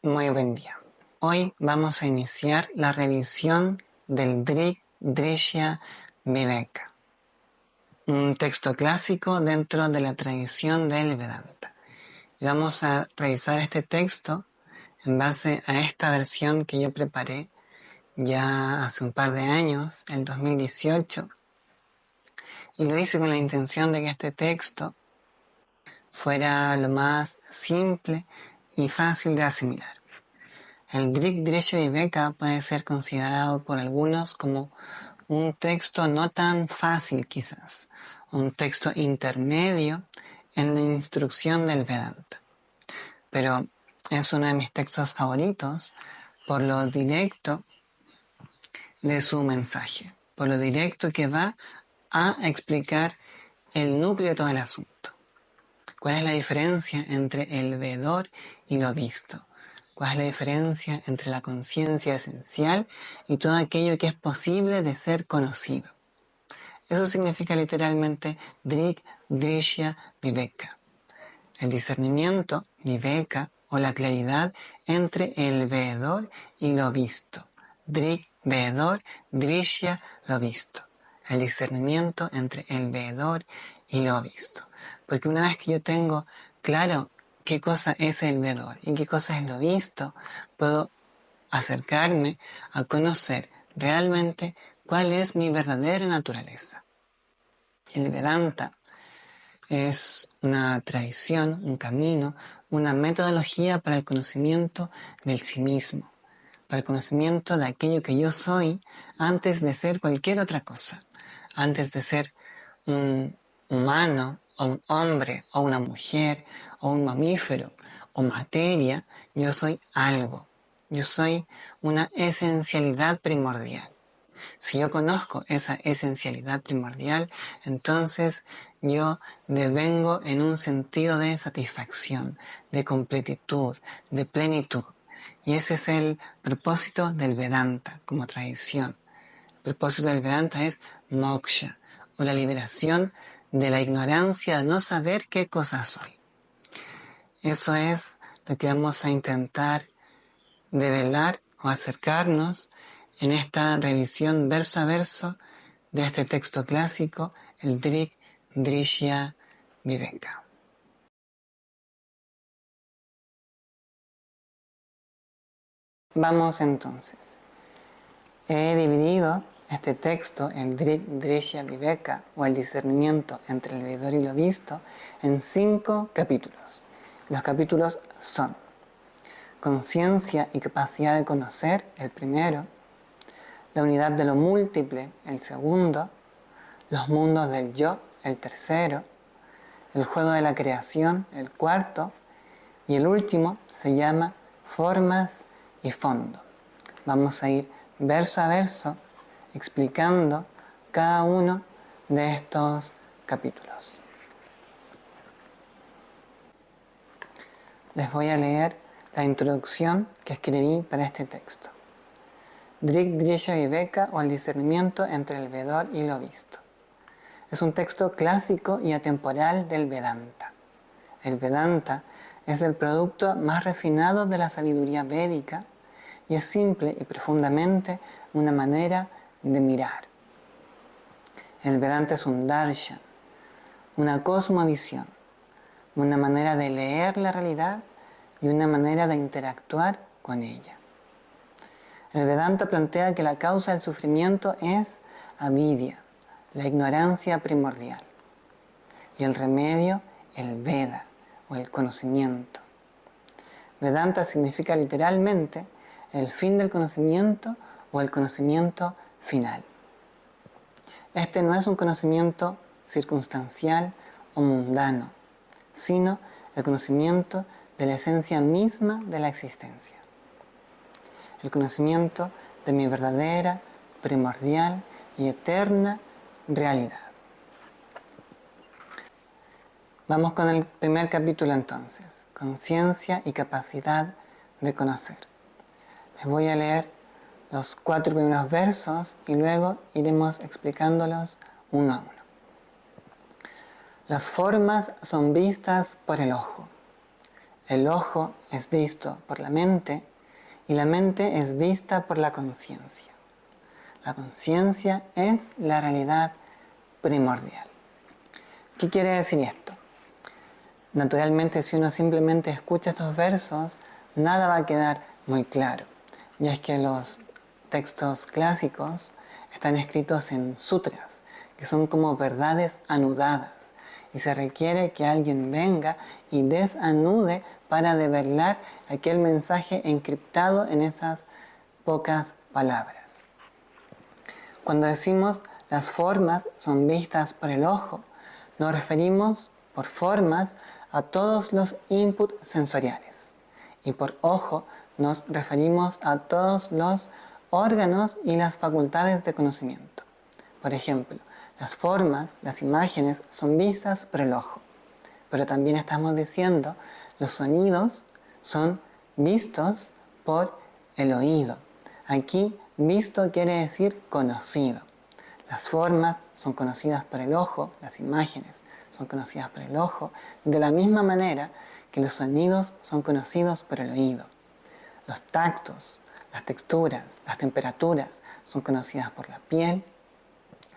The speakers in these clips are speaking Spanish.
Muy buen día. Hoy vamos a iniciar la revisión del Drig Drishya Viveka, un texto clásico dentro de la tradición del Vedanta. Y vamos a revisar este texto en base a esta versión que yo preparé ya hace un par de años, el 2018, y lo hice con la intención de que este texto fuera lo más simple y fácil de asimilar. El Drig Drishya Viveka puede ser considerado por algunos como un texto no tan fácil quizás, un texto intermedio en la instrucción del Vedanta. Pero es uno de mis textos favoritos por lo directo de su mensaje, por lo directo que va a explicar el núcleo de todo el asunto. ¿Cuál es la diferencia entre el vedor y lo visto? ¿Cuál es la diferencia entre la conciencia esencial y todo aquello que es posible de ser conocido? Eso significa literalmente Drig Drishya Viveka. El discernimiento, Viveka, o la claridad entre el veedor y lo visto. Drig, veedor, Drishya, lo visto. El discernimiento entre el veedor y lo visto. Porque una vez que yo tengo claro qué cosa es el veedor y qué cosa es lo visto, puedo acercarme a conocer realmente cuál es mi verdadera naturaleza. El Vedanta es una tradición, un camino, una metodología para el conocimiento del sí mismo, para el conocimiento de aquello que yo soy antes de ser cualquier otra cosa, antes de ser un humano o un hombre o una mujer o un mamífero o materia. Yo soy algo, yo soy una esencialidad primordial. Si yo conozco esa esencialidad primordial, entonces yo devengo en un sentido de satisfacción, de completitud, de plenitud. Y ese es el propósito del Vedanta como tradición. El propósito del Vedanta es moksha, o la liberación de la ignorancia de no saber qué cosa soy. Eso es lo que vamos a intentar develar o acercarnos en esta revisión verso a verso de este texto clásico, el Drig Drishya Viveka. Vamos entonces. He dividido este texto, el Drig Drishya Viveka, o el discernimiento entre el veedor y lo visto, en 5 capítulos. Los capítulos son conciencia y capacidad de conocer, el primero; la unidad de lo múltiple, el segundo; los mundos del yo, el tercero; el juego de la creación, el cuarto; y el último se llama formas y fondo. Vamos a ir verso a verso explicando cada uno de estos capítulos. Les voy a leer la introducción que escribí para este texto. Drig Drishya Viveka, o el discernimiento entre el veedor y lo visto. Es un texto clásico y atemporal del Vedanta. El Vedanta es el producto más refinado de la sabiduría védica y es simple y profundamente una manera de mirar. El Vedanta es un darshan, una cosmovisión, una manera de leer la realidad y una manera de interactuar con ella. El Vedanta plantea que la causa del sufrimiento es avidya, la ignorancia primordial, y el remedio, el Veda, o el conocimiento. Vedanta significa literalmente el fin del conocimiento o el conocimiento final. Este no es un conocimiento circunstancial o mundano, sino el conocimiento de la esencia misma de la existencia. El conocimiento de mi verdadera, primordial y eterna realidad. Vamos con el primer capítulo entonces, conciencia y capacidad de conocer. Les voy a leer los 4 primeros versos y luego iremos explicándolos uno a uno. Las formas son vistas por el ojo. El ojo es visto por la mente y la mente es vista por la conciencia. La conciencia es la realidad primordial. ¿Qué quiere decir esto? Naturalmente, si uno simplemente escucha estos versos, nada va a quedar muy claro. Y es que los textos clásicos están escritos en sutras, que son como verdades anudadas, y se requiere que alguien venga y desanude para develar aquel mensaje encriptado en esas pocas palabras. Cuando decimos las formas son vistas por el ojo, nos referimos por formas a todos los inputs sensoriales. Y por ojo nos referimos a todos los órganos y las facultades de conocimiento. Por ejemplo, las formas, las imágenes son vistas por el ojo. Pero también estamos diciendo los sonidos son vistos por el oído. Aquí visto quiere decir conocido. Las formas son conocidas por el ojo, las imágenes son conocidas por el ojo, de la misma manera que los sonidos son conocidos por el oído. Los tactos, las texturas, las temperaturas son conocidas por la piel,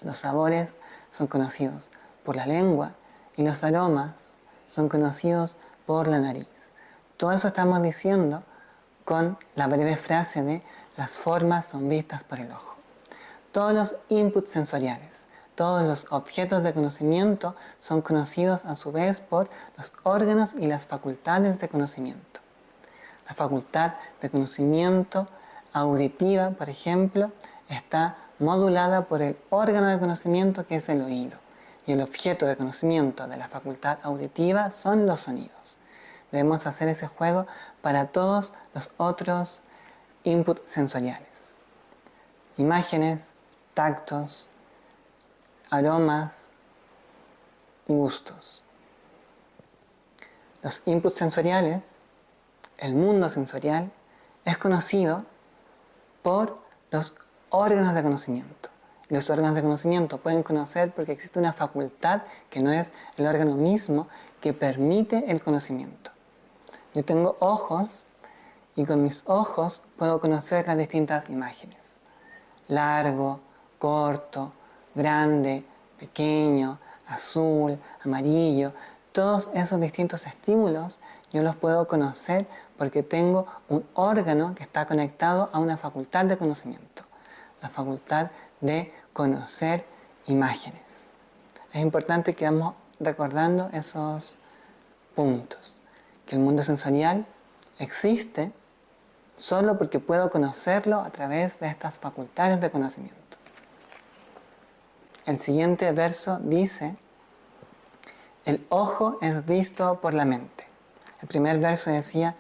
los sabores son conocidos por la lengua y los aromas son conocidos por la nariz. Todo eso estamos diciendo con la breve frase de las formas son vistas por el ojo. Todos los inputs sensoriales, todos los objetos de conocimiento son conocidos a su vez por los órganos y las facultades de conocimiento. La facultad de conocimiento auditiva, por ejemplo, está modulada por el órgano de conocimiento que es el oído. Y el objeto de conocimiento de la facultad auditiva son los sonidos. Debemos hacer ese juego para todos los otros inputs sensoriales. Imágenes, tactos, aromas, gustos. Los inputs sensoriales, el mundo sensorial, es conocido por los órganos de conocimiento. Y los órganos de conocimiento pueden conocer porque existe una facultad que no es el órgano mismo que permite el conocimiento. Yo tengo ojos y con mis ojos puedo conocer las distintas imágenes. Largo, corto, grande, pequeño, azul, amarillo. Todos esos distintos estímulos yo los puedo conocer porque tengo un órgano que está conectado a una facultad de conocimiento. La facultad de conocer imágenes. Es importante que vamos recordando esos puntos. Que el mundo sensorial existe solo porque puedo conocerlo a través de estas facultades de conocimiento. El siguiente verso dice, el ojo es visto por la mente. El primer verso decía,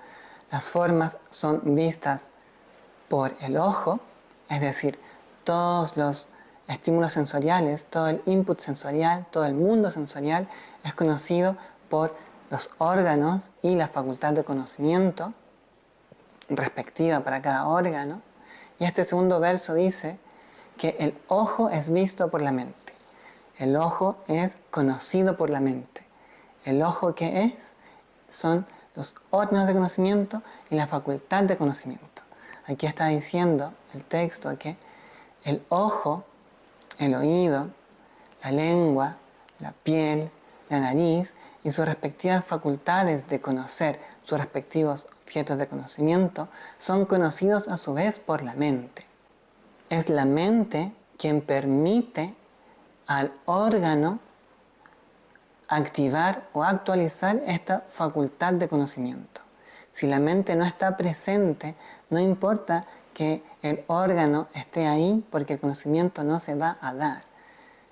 las formas son vistas por el ojo, es decir, todos los estímulos sensoriales, todo el input sensorial, todo el mundo sensorial es conocido por los órganos y la facultad de conocimiento respectiva para cada órgano. Y este segundo verso dice que el ojo es visto por la mente. El ojo es conocido por la mente. El ojo, ¿qué es? Son los órganos de conocimiento y la facultad de conocimiento. Aquí está diciendo el texto que el ojo, el oído, la lengua, la piel, la nariz y sus respectivas facultades de conocer sus respectivos objetos de conocimiento son conocidos a su vez por la mente. Es la mente quien permite al órgano activar o actualizar esta facultad de conocimiento. Si la mente no está presente, no importa que el órgano esté ahí porque el conocimiento no se va a dar.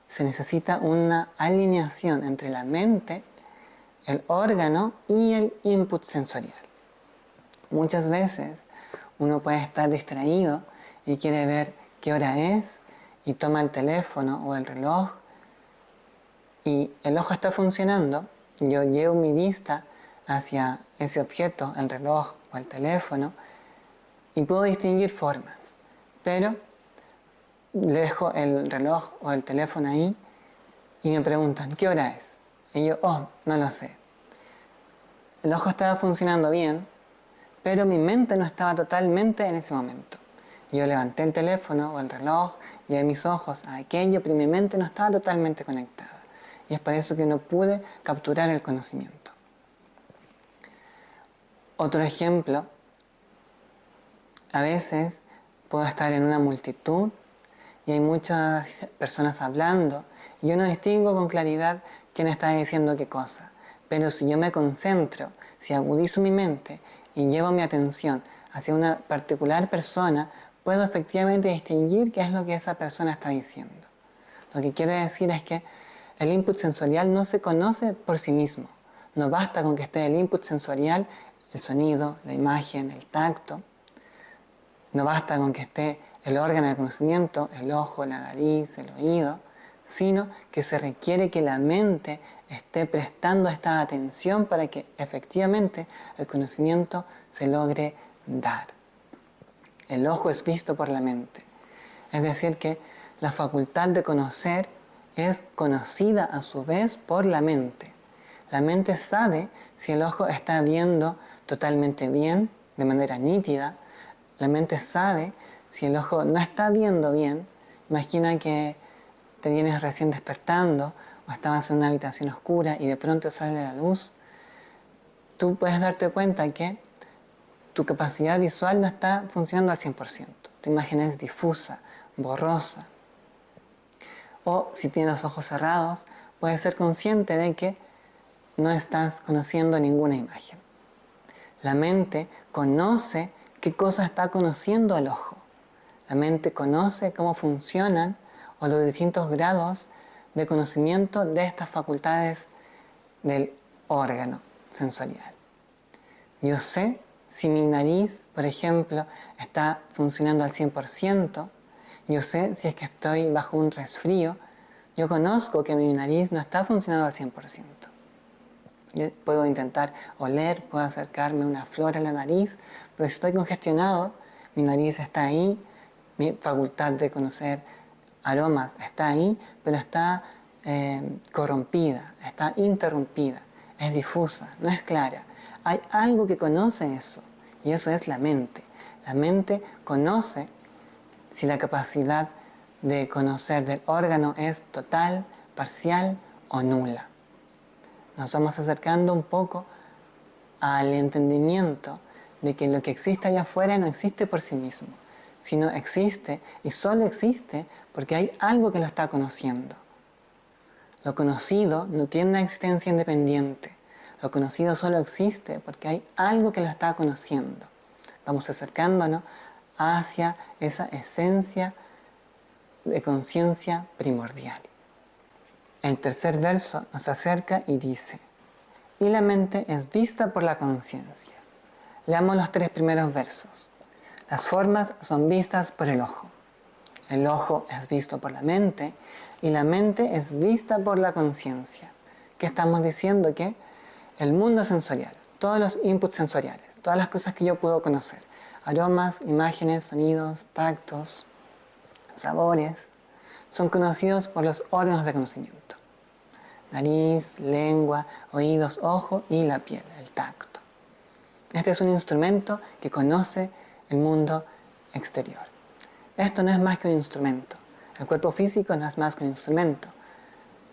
Se necesita una alineación entre la mente, el órgano y el input sensorial. Muchas veces uno puede estar distraído y quiere ver qué hora es y toma el teléfono o el reloj y el ojo está funcionando, yo llevo mi vista hacia ese objeto, el reloj o el teléfono, y puedo distinguir formas, pero dejo el reloj o el teléfono ahí y me preguntan, ¿qué hora es? Y yo, no lo sé. el ojo estaba funcionando bien, pero mi mente no estaba totalmente en ese momento. Yo levanté el teléfono o el reloj, llevé mis ojos a aquello, pero mi mente no estaba totalmente conectada. Y es por eso que no pude capturar el conocimiento. Otro ejemplo, a veces puedo estar en una multitud y hay muchas personas hablando y yo no distingo con claridad quién está diciendo qué cosa. Pero si yo me concentro, si agudizo mi mente y llevo mi atención hacia una particular persona, puedo efectivamente distinguir qué es lo que esa persona está diciendo. Lo que quiere decir es que el input sensorial no se conoce por sí mismo. No basta con que esté el input sensorial, el sonido, la imagen, el tacto. No basta con que esté el órgano de conocimiento, el ojo, la nariz, el oído, sino que se requiere que la mente esté prestando esta atención para que efectivamente el conocimiento se logre dar. El ojo es visto por la mente. Es decir, que la facultad de conocer es conocida a su vez por la mente. La mente sabe si el ojo está viendo totalmente bien, de manera nítida. La mente sabe si el ojo no está viendo bien. Imagina que te vienes recién despertando o estabas en una habitación oscura y de pronto sale la luz. Tú puedes darte cuenta que tu capacidad visual no está funcionando al 100%. Tu imagen es difusa, borrosa. O si tienes los ojos cerrados, puedes ser consciente de que no estás conociendo ninguna imagen. La mente conoce qué cosa está conociendo el ojo. La mente conoce cómo funcionan o los distintos grados de conocimiento de estas facultades del órgano sensorial. Yo sé si mi nariz, por ejemplo, está funcionando al 100%, yo sé si es que estoy bajo un resfrío, yo conozco que mi nariz no está funcionando al 100%. Yo puedo intentar oler, puedo acercarme una flor a la nariz, pero si estoy congestionado, mi nariz está ahí, mi facultad de conocer aromas está ahí, pero está corrompida, está interrumpida, es difusa, no es clara. Hay algo que conoce eso, y eso es la mente. La mente conoce si la capacidad de conocer del órgano es total, parcial o nula. Nos vamos acercando un poco al entendimiento de que lo que existe allá afuera no existe por sí mismo, sino existe y solo existe porque hay algo que lo está conociendo. Lo conocido no tiene una existencia independiente. Lo conocido solo existe porque hay algo que lo está conociendo. Vamos acercándonos hacia esa esencia de conciencia primordial. El tercer verso nos acerca y dice: y la mente es vista por la conciencia. Leamos los tres primeros versos. Las formas son vistas por el ojo. El ojo es visto por la mente y la mente es vista por la conciencia. ¿Qué estamos diciendo? Que el mundo sensorial, todos los inputs sensoriales, todas las cosas que yo puedo conocer, aromas, imágenes, sonidos, tactos, sabores, son conocidos por los órganos de conocimiento. Nariz, lengua, oídos, ojo y la piel, el tacto. Este es un instrumento que conoce el mundo exterior. Esto no es más que un instrumento. El cuerpo físico no es más que un instrumento.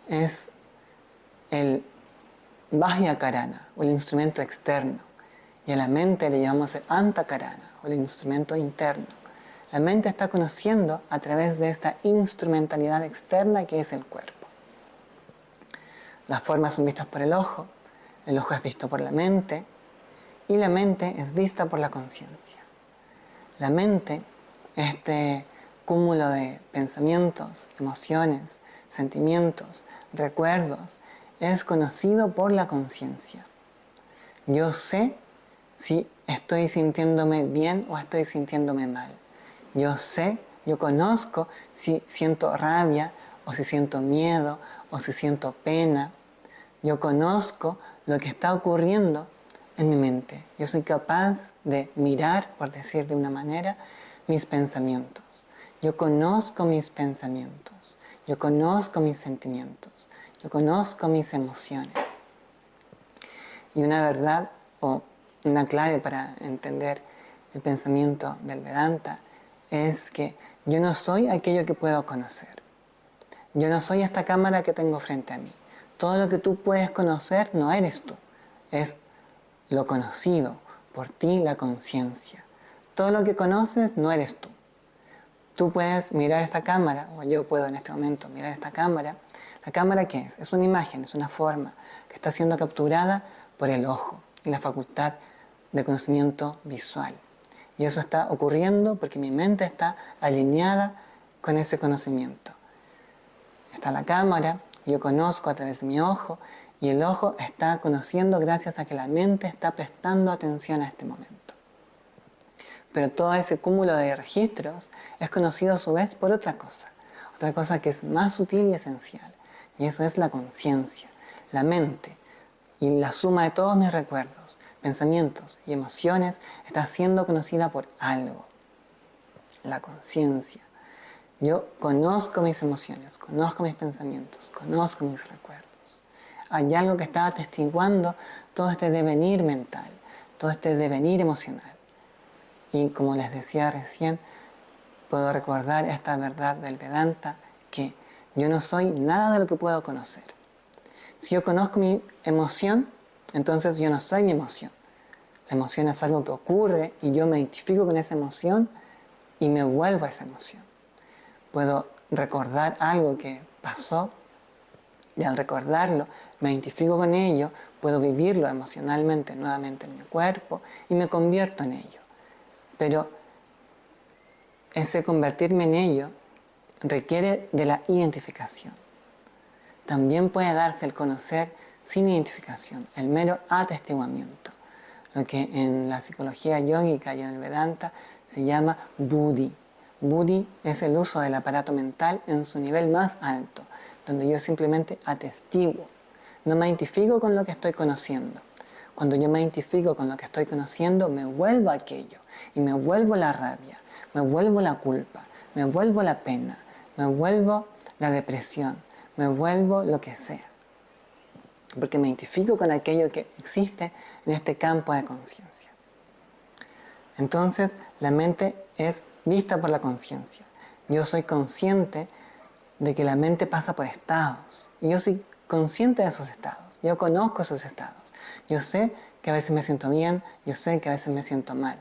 Es el Bahya Karana, o el instrumento externo. Y a la mente le llamamos el Antakarana, o el instrumento interno. La mente está conociendo a través de esta instrumentalidad externa que es el cuerpo. Las formas son vistas por el ojo es visto por la mente, y la mente es vista por la conciencia. La mente, este cúmulo de pensamientos, emociones, sentimientos, recuerdos, es conocido por la conciencia. Yo sé si estoy sintiéndome bien o estoy sintiéndome mal. Yo sé, yo conozco si siento rabia o si siento miedo o si siento pena. Yo conozco lo que está ocurriendo en mi mente. Yo soy capaz de mirar, por decir de una manera, mis pensamientos. Yo conozco mis pensamientos. Yo conozco mis sentimientos. Yo conozco mis emociones. Y una verdad o una clave para entender el pensamiento del Vedanta es que yo no soy aquello que puedo conocer. Yo no soy esta cámara que tengo frente a mí. Todo lo que tú puedes conocer no eres tú, es lo conocido, por ti la conciencia. Todo lo que conoces no eres tú. Tú puedes mirar esta cámara, o yo puedo en este momento mirar esta cámara. ¿La cámara qué es? Es una imagen, es una forma que está siendo capturada por el ojo y la facultad de conocimiento visual. Y eso está ocurriendo porque mi mente está alineada con ese conocimiento. Está la cámara, yo conozco a través de mi ojo, y el ojo está conociendo gracias a que la mente está prestando atención a este momento. Pero todo ese cúmulo de registros es conocido a su vez por otra cosa que es más sutil y esencial, y eso es la conciencia, la mente, y la suma de todos mis recuerdos, pensamientos y emociones está siendo conocida por algo, la conciencia. Yo conozco mis emociones, conozco mis pensamientos, conozco mis recuerdos. Hay algo que está atestiguando todo este devenir mental, todo este devenir emocional. Y como les decía recién, puedo recordar esta verdad del Vedanta, que yo no soy nada de lo que puedo conocer. Si yo conozco mi emoción, entonces yo no soy mi emoción. La emoción es algo que ocurre y yo me identifico con esa emoción y me vuelvo a esa emoción. Puedo recordar algo que pasó y al recordarlo me identifico con ello, puedo vivirlo emocionalmente nuevamente en mi cuerpo y me convierto en ello. Pero ese convertirme en ello requiere de la identificación. También puede darse el conocer sin identificación, el mero atestiguamiento, lo que en la psicología yógica y en el Vedanta se llama buddhi. Buddhi es el uso del aparato mental en su nivel más alto, donde yo simplemente atestiguo. No me identifico con lo que estoy conociendo. Cuando yo me identifico con lo que estoy conociendo, me vuelvo aquello y me vuelvo la rabia, me vuelvo la culpa, me vuelvo la pena, me vuelvo la depresión, me vuelvo lo que sea. Porque me identifico con aquello que existe en este campo de conciencia. Entonces, la mente es vista por la conciencia. Yo soy consciente de que la mente pasa por estados. Y yo soy consciente de esos estados. Yo conozco esos estados. Yo sé que a veces me siento bien, yo sé que a veces me siento mal.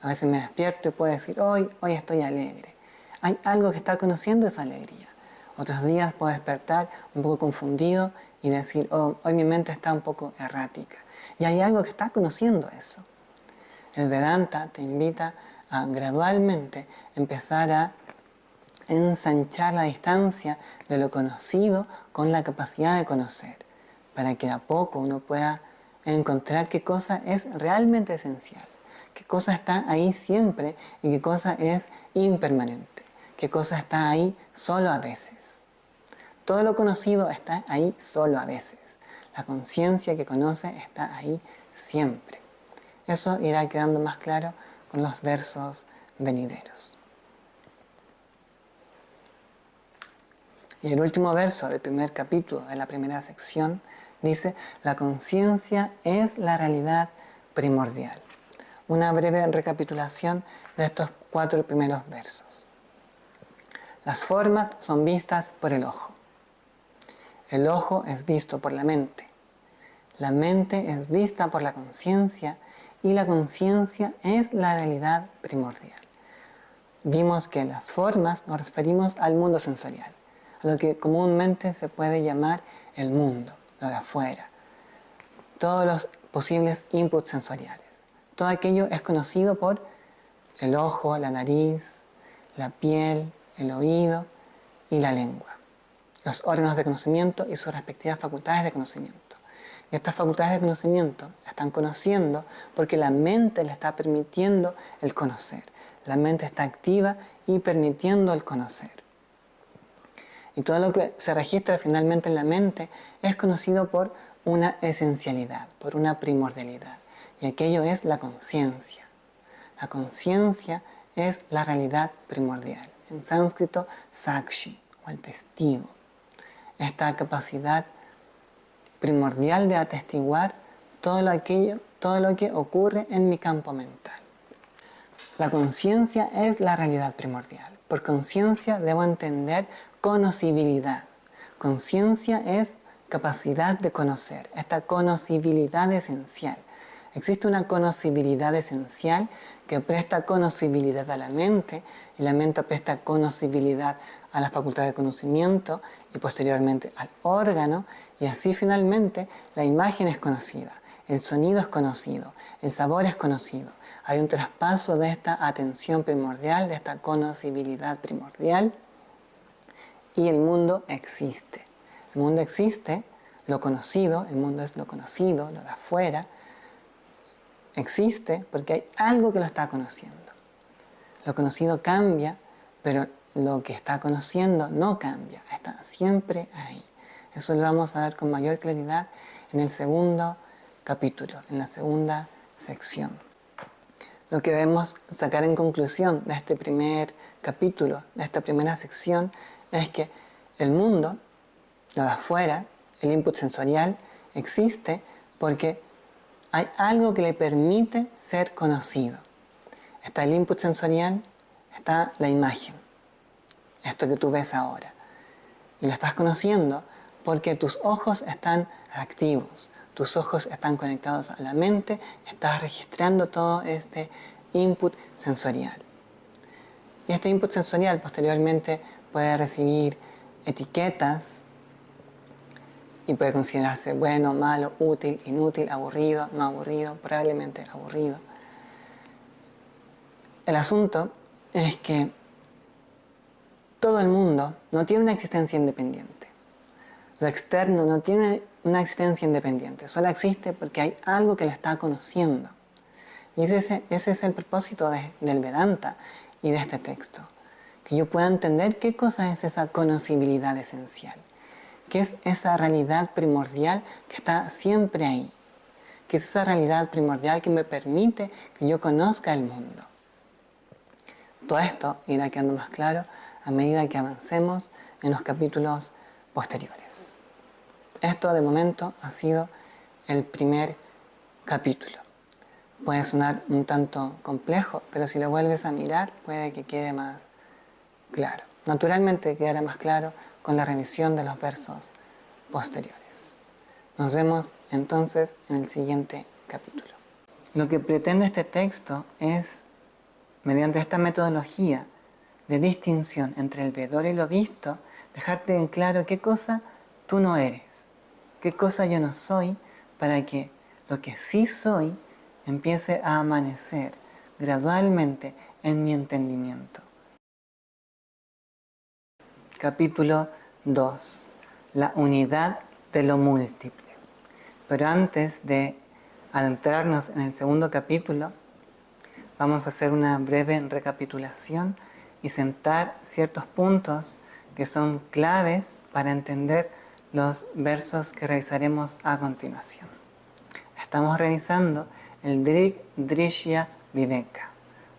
A veces me despierto y puedo decir, hoy estoy alegre. Hay algo que está conociendo esa alegría. Otros días puedo despertar un poco confundido y decir, hoy mi mente está un poco errática. Y hay algo que está conociendo eso. El Vedanta te invita a gradualmente empezar a ensanchar la distancia de lo conocido con la capacidad de conocer, para que a poco uno pueda encontrar qué cosa es realmente esencial, qué cosa está ahí siempre y qué cosa es impermanente, qué cosa está ahí solo a veces. Todo lo conocido está ahí solo a veces. La conciencia que conoce está ahí siempre. Eso irá quedando más claro con los versos venideros. Y el último verso del primer capítulo de la primera sección dice: la conciencia es la realidad primordial. Una breve recapitulación de estos 4 primeros versos. Las formas son vistas por el ojo. El ojo es visto por la mente. La mente es vista por la conciencia y la conciencia es la realidad primordial. Vimos que en las formas nos referimos al mundo sensorial, a lo que comúnmente se puede llamar el mundo, lo de afuera. Todos los posibles inputs sensoriales. Todo aquello es conocido por el ojo, la nariz, la piel, el oído y la lengua. Los órganos de conocimiento y sus respectivas facultades de conocimiento. Y estas facultades de conocimiento la están conociendo porque la mente le está permitiendo el conocer. La mente está activa y permitiendo el conocer. Y todo lo que se registra finalmente en la mente es conocido por una esencialidad, por una primordialidad. Y aquello es la conciencia. La conciencia es la realidad primordial. En sánscrito, sakshi, o el testigo. Esta capacidad primordial de atestiguar todo aquello todo lo que ocurre en mi campo mental. La conciencia es la realidad primordial. Por conciencia debo entender conocibilidad. Conciencia es capacidad de conocer, esta conocibilidad esencial. Existe una conocibilidad esencial que presta conocibilidad a la mente, y la mente presta conocibilidad a la facultad de conocimiento y posteriormente al órgano, y así finalmente la imagen es conocida, el sonido es conocido, el sabor es conocido. Hay un traspaso de esta atención primordial, de esta conocibilidad primordial, y el mundo existe. El mundo existe, lo conocido, el mundo es lo conocido, lo de afuera, existe porque hay algo que lo está conociendo. Lo conocido cambia, pero lo que está conociendo no cambia, está siempre ahí. Eso lo vamos a ver con mayor claridad en el segundo capítulo, en la segunda sección. Lo que debemos sacar en conclusión de este primer capítulo, de esta primera sección, es que el mundo, lo de afuera, el input sensorial, existe porque hay algo que le permite ser conocido. Está el input sensorial, está la imagen, esto que tú ves ahora. Y lo estás conociendo porque tus ojos están activos, tus ojos están conectados a la mente, estás registrando todo este input sensorial. Y este input sensorial posteriormente puede recibir etiquetas y puede considerarse bueno, malo, útil, inútil, aburrido, no aburrido, probablemente aburrido. El asunto es que todo el mundo no tiene una existencia independiente. Lo externo no tiene una existencia independiente, solo existe porque hay algo que lo está conociendo. Y ese es el propósito del Vedanta y de este texto. Que yo pueda entender qué cosa es esa conocibilidad esencial. ¿Qué es esa realidad primordial que está siempre ahí? ¿Qué es esa realidad primordial que me permite que yo conozca el mundo? Todo esto irá quedando más claro a medida que avancemos en los capítulos posteriores. Esto de momento ha sido el primer capítulo. Puede sonar un tanto complejo, pero si lo vuelves a mirar puede que quede más claro. Naturalmente quedará más claro con la revisión de los versos posteriores. Nos vemos entonces en el siguiente capítulo. Lo que pretende este texto es, mediante esta metodología de distinción entre el vedor y lo visto, dejarte en claro qué cosa tú no eres, qué cosa yo no soy, para que lo que sí soy empiece a amanecer gradualmente en mi entendimiento. Capítulo 2. La unidad de lo múltiple. Pero antes de adentrarnos en el segundo capítulo, vamos a hacer una breve recapitulación y sentar ciertos puntos que son claves para entender los versos que revisaremos a continuación. Estamos revisando el Drig Drishya Viveka,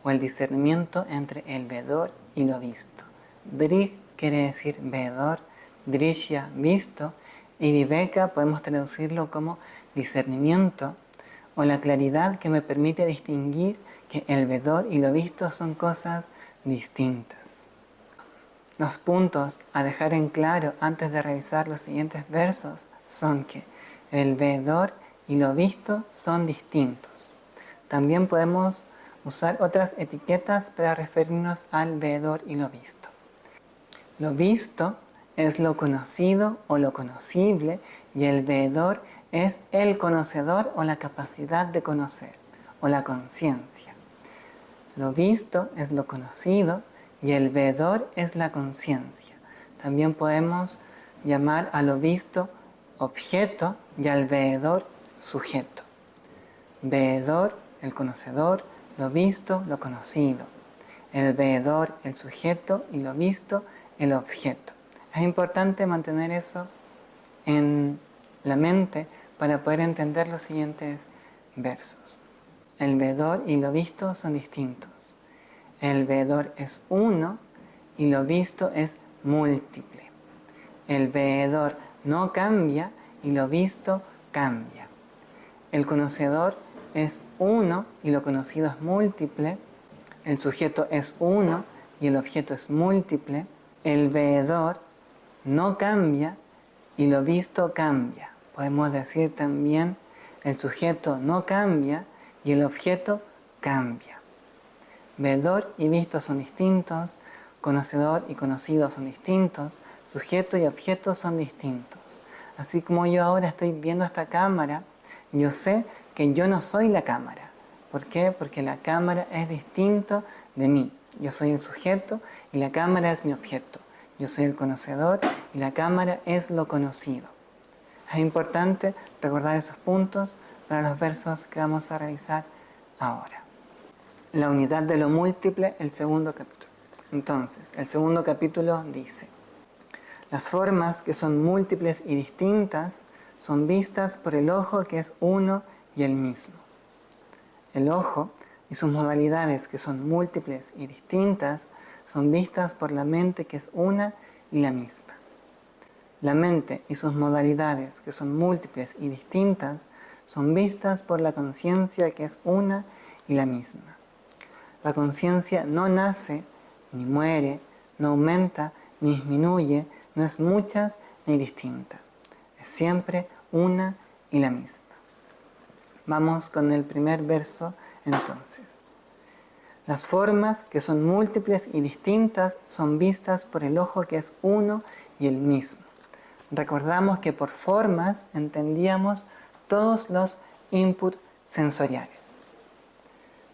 o el discernimiento entre el vedor y lo visto. Drig quiere decir vedor, Drishya visto, y Viveka podemos traducirlo como discernimiento o la claridad que me permite distinguir que el vedor y lo visto son cosas distintas. Los puntos a dejar en claro antes de revisar los siguientes versos son que el vedor y lo visto son distintos. También podemos usar otras etiquetas para referirnos al vedor y lo visto. Lo visto es lo conocido o lo conocible, y el vedor es el conocedor o la capacidad de conocer, o la conciencia. Lo visto es lo conocido y el vedor es la conciencia. También podemos llamar a lo visto objeto y al vedor sujeto. Vedor, el conocedor, lo visto, lo conocido. El vedor, el sujeto, y lo visto, el objeto. Es importante mantener eso en la mente para poder entender los siguientes versos. El vedor y lo visto son distintos. El vedor es uno y lo visto es múltiple. El vedor no cambia y lo visto cambia. El conocedor es uno y lo conocido es múltiple, el sujeto es uno y el objeto es múltiple, el veedor no cambia y lo visto cambia. Podemos decir también el sujeto no cambia y el objeto cambia. Veedor y visto son distintos, conocedor y conocido son distintos, sujeto y objeto son distintos. Así como yo ahora estoy viendo esta cámara, yo sé que yo no soy la cámara. ¿Por qué? Porque la cámara es distinto de mí. Yo soy el sujeto y la cámara es mi objeto. Yo soy el conocedor y la cámara es lo conocido. Es importante recordar esos puntos para los versos que vamos a revisar ahora. La unidad de lo múltiple, el segundo capítulo. Entonces, el segundo capítulo dice: las formas que son múltiples y distintas son vistas por el ojo que es uno y el mismo. El ojo y sus modalidades que son múltiples y distintas son vistas por la mente que es una y la misma. La mente y sus modalidades que son múltiples y distintas son vistas por la conciencia que es una y la misma. La conciencia no nace, ni muere, no aumenta, ni disminuye, no es muchas ni distinta. Es siempre una y la misma. Vamos con el primer verso entonces. Las formas que son múltiples y distintas son vistas por el ojo que es uno y el mismo. Recordamos que por formas entendíamos todos los inputs sensoriales.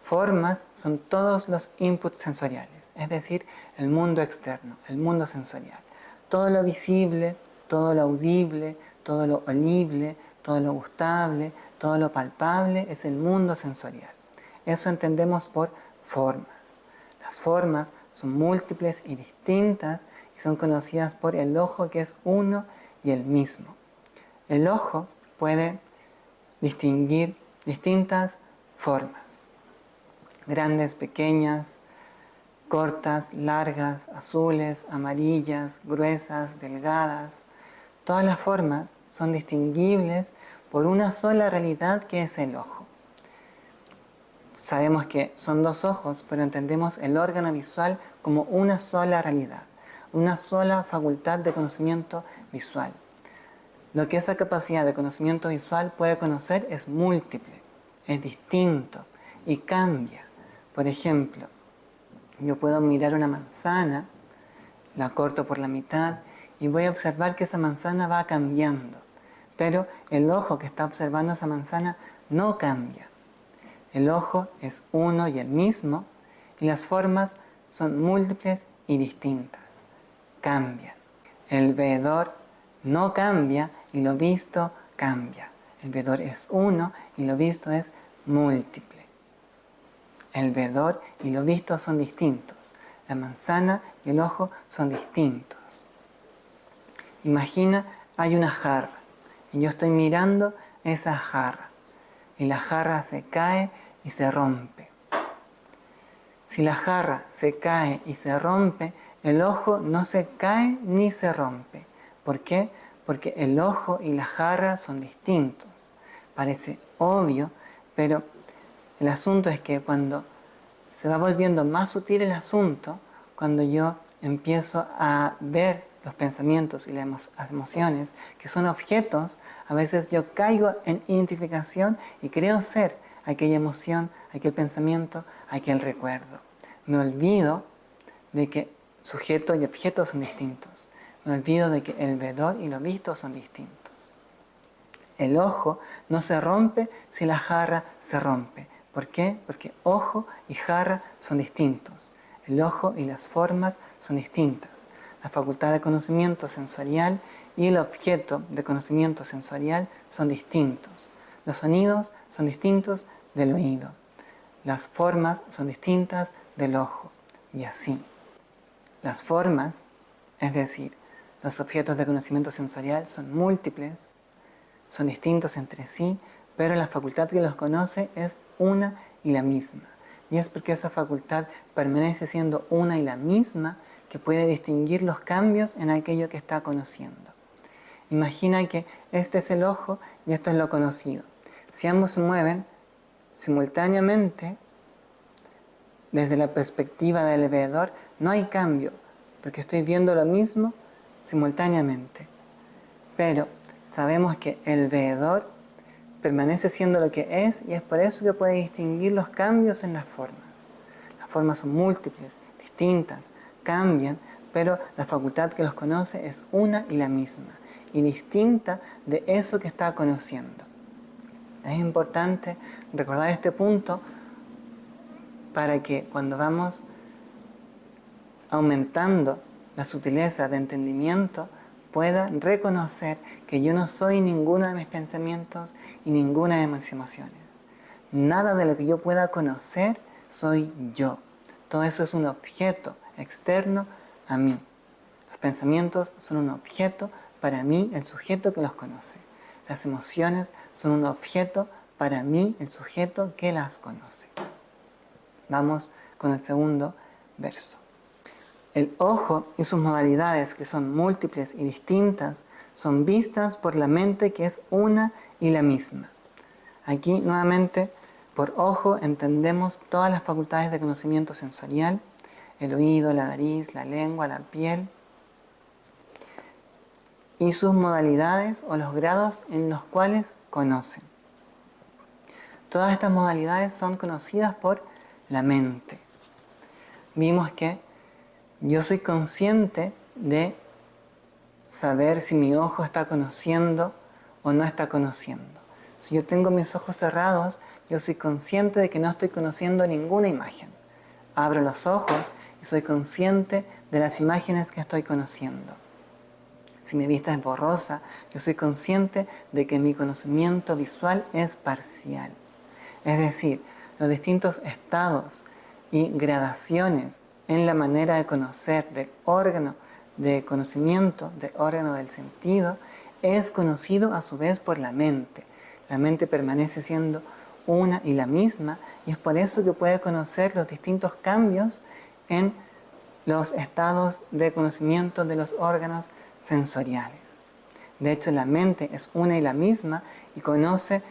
Formas son todos los inputs sensoriales, es decir, el mundo externo, el mundo sensorial. Todo lo visible, todo lo audible, todo lo olible, todo lo gustable, todo lo palpable es el mundo sensorial. Eso entendemos por formas. Las formas son múltiples y distintas y son conocidas por el ojo que es uno y el mismo. El ojo puede distinguir distintas formas. Grandes, pequeñas, cortas, largas, azules, amarillas, gruesas, delgadas. Todas las formas son distinguibles por una sola realidad que es el ojo. Sabemos que son dos ojos, pero entendemos el órgano visual como una sola realidad, una sola facultad de conocimiento visual. Lo que esa capacidad de conocimiento visual puede conocer es múltiple, es distinto y cambia. Por ejemplo, yo puedo mirar una manzana, la corto por la mitad y voy a observar que esa manzana va cambiando. Pero el ojo que está observando esa manzana no cambia. El ojo es uno y el mismo y las formas son múltiples y distintas. Cambian. El veedor no cambia y lo visto cambia. El veedor es uno y lo visto es múltiple. El veedor y lo visto son distintos. La manzana y el ojo son distintos. Imagina, hay una jarra y yo estoy mirando esa jarra y la jarra se cae y se rompe. Si la jarra se cae y se rompe, el ojo no se cae ni se rompe. ¿Por qué? Porque el ojo y la jarra son distintos. Parece obvio, pero el asunto es que cuando se va volviendo más sutil el asunto, cuando yo empiezo a ver los pensamientos y las emociones, que son objetos, a veces yo caigo en identificación y creo ser aquella emoción, aquel pensamiento, aquel recuerdo. Me olvido de que sujeto y objeto son distintos. Me olvido de que el veedor y lo visto son distintos. El ojo no se rompe si la jarra se rompe. ¿Por qué? Porque ojo y jarra son distintos. El ojo y las formas son distintas. La facultad de conocimiento sensorial y el objeto de conocimiento sensorial son distintos. Los sonidos son distintos del oído. Las formas son distintas del ojo. Y así. Las formas, es decir, los objetos de conocimiento sensorial son múltiples, son distintos entre sí, pero la facultad que los conoce es una y la misma. Y es porque esa facultad permanece siendo una y la misma que puede distinguir los cambios en aquello que está conociendo. Imagina que este es el ojo y esto es lo conocido. Si ambos se mueven, simultáneamente, desde la perspectiva del veedor, no hay cambio, porque estoy viendo lo mismo simultáneamente. Pero sabemos que el veedor permanece siendo lo que es, y es por eso que puede distinguir los cambios en las formas. Las formas son múltiples, distintas, cambian, pero la facultad que los conoce es una y la misma, y distinta de eso que está conociendo. Es importante recordar este punto para que cuando vamos aumentando la sutileza de entendimiento, pueda reconocer que yo no soy ninguno de mis pensamientos y ninguna de mis emociones. Nada de lo que yo pueda conocer soy yo. Todo eso es un objeto externo a mí. Los pensamientos son un objeto para mí, el sujeto que los conoce. Las emociones son un objeto para mí, el sujeto que las conoce. Vamos con el segundo verso. El ojo y sus modalidades, que son múltiples y distintas, son vistas por la mente, que es una y la misma. Aquí nuevamente, por ojo entendemos todas las facultades de conocimiento sensorial, el oído, la nariz, la lengua, la piel, y sus modalidades o los grados en los cuales conocen. Todas estas modalidades son conocidas por la mente. Vimos que yo soy consciente de saber si mi ojo está conociendo o no está conociendo. Si yo tengo mis ojos cerrados, yo soy consciente de que no estoy conociendo ninguna imagen. Abro los ojos y soy consciente de las imágenes que estoy conociendo. Si mi vista es borrosa, yo soy consciente de que mi conocimiento visual es parcial. Es decir, los distintos estados y gradaciones en la manera de conocer del órgano de conocimiento, del órgano del sentido, es conocido a su vez por la mente. La mente permanece siendo una y la misma, y es por eso que puede conocer los distintos cambios en los estados de conocimiento de los órganos sensoriales. De hecho, la mente es una y la misma y conoce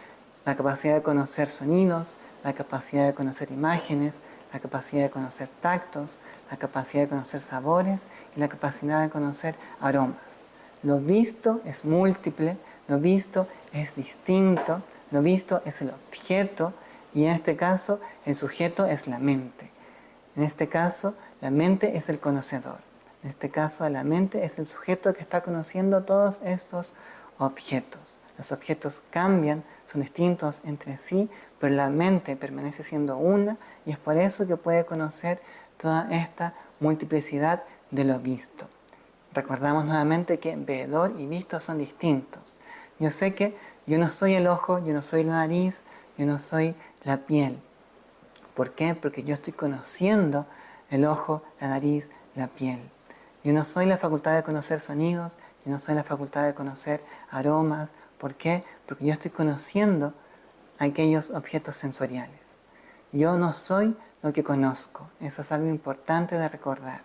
la capacidad de conocer sonidos, la capacidad de conocer imágenes, la capacidad de conocer tactos, la capacidad de conocer sabores y la capacidad de conocer aromas. Lo visto es múltiple, lo visto es distinto, lo visto es el objeto y en este caso el sujeto es la mente. En este caso la mente es el conocedor. En este caso la mente es el sujeto que está conociendo todos estos objetos. Los objetos cambian, son distintos entre sí, pero la mente permanece siendo una y es por eso que puede conocer toda esta multiplicidad de lo visto. Recordamos nuevamente que veedor y visto son distintos. Yo sé que yo no soy el ojo, yo no soy la nariz, yo no soy la piel. ¿Por qué? Porque yo estoy conociendo el ojo, la nariz, la piel. Yo no soy la facultad de conocer sonidos, yo no soy la facultad de conocer aromas. ¿Por qué? Porque yo estoy conociendo aquellos objetos sensoriales. Yo no soy lo que conozco. Eso es algo importante de recordar.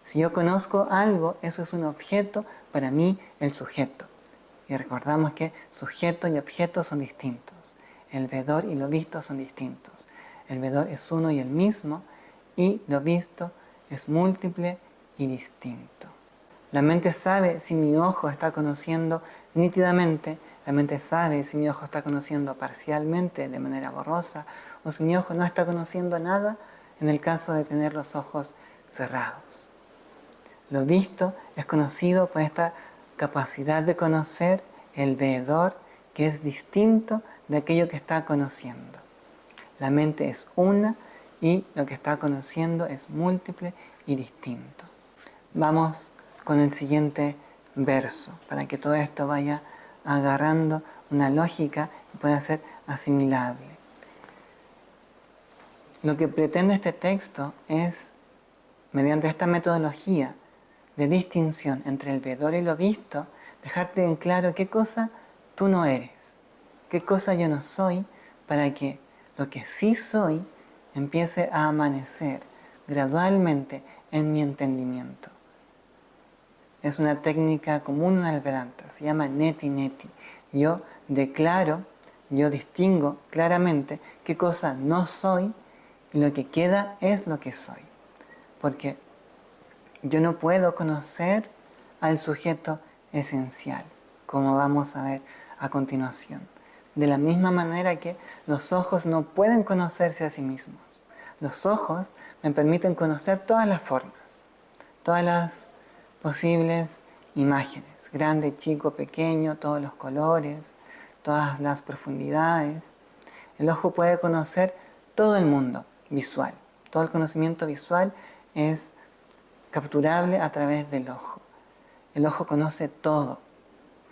Si yo conozco algo, eso es un objeto, para mí el sujeto. Y recordamos que sujeto y objeto son distintos. El veedor y lo visto son distintos. El veedor es uno y el mismo, y lo visto es múltiple y distinto. La mente sabe si mi ojo está conociendo nítidamente, la mente sabe si mi ojo está conociendo parcialmente, de manera borrosa, o si mi ojo no está conociendo nada en el caso de tener los ojos cerrados. Lo visto es conocido por esta capacidad de conocer el veedor, que es distinto de aquello que está conociendo. La mente es una y lo que está conociendo es múltiple y distinto. Vamos con el siguiente verso, para que todo esto vaya agarrando una lógica y pueda ser asimilable. Lo que pretende este texto es, mediante esta metodología de distinción entre el veedor y lo visto, dejarte en claro qué cosa tú no eres, qué cosa yo no soy, para que lo que sí soy empiece a amanecer gradualmente en mi entendimiento. Es una técnica común en el Vedanta, se llama neti neti. Yo declaro yo distingo claramente qué cosa no soy y lo que queda es lo que soy. Porque yo no puedo conocer al sujeto esencial, como vamos a ver a continuación. De la misma manera que los ojos no pueden conocerse a sí mismos. Los ojos me permiten conocer todas las formas, todas las posibles imágenes, grande, chico, pequeño, todos los colores, todas las profundidades. El ojo puede conocer todo el mundo visual. Todo el conocimiento visual es capturable a través del ojo. El ojo conoce todo,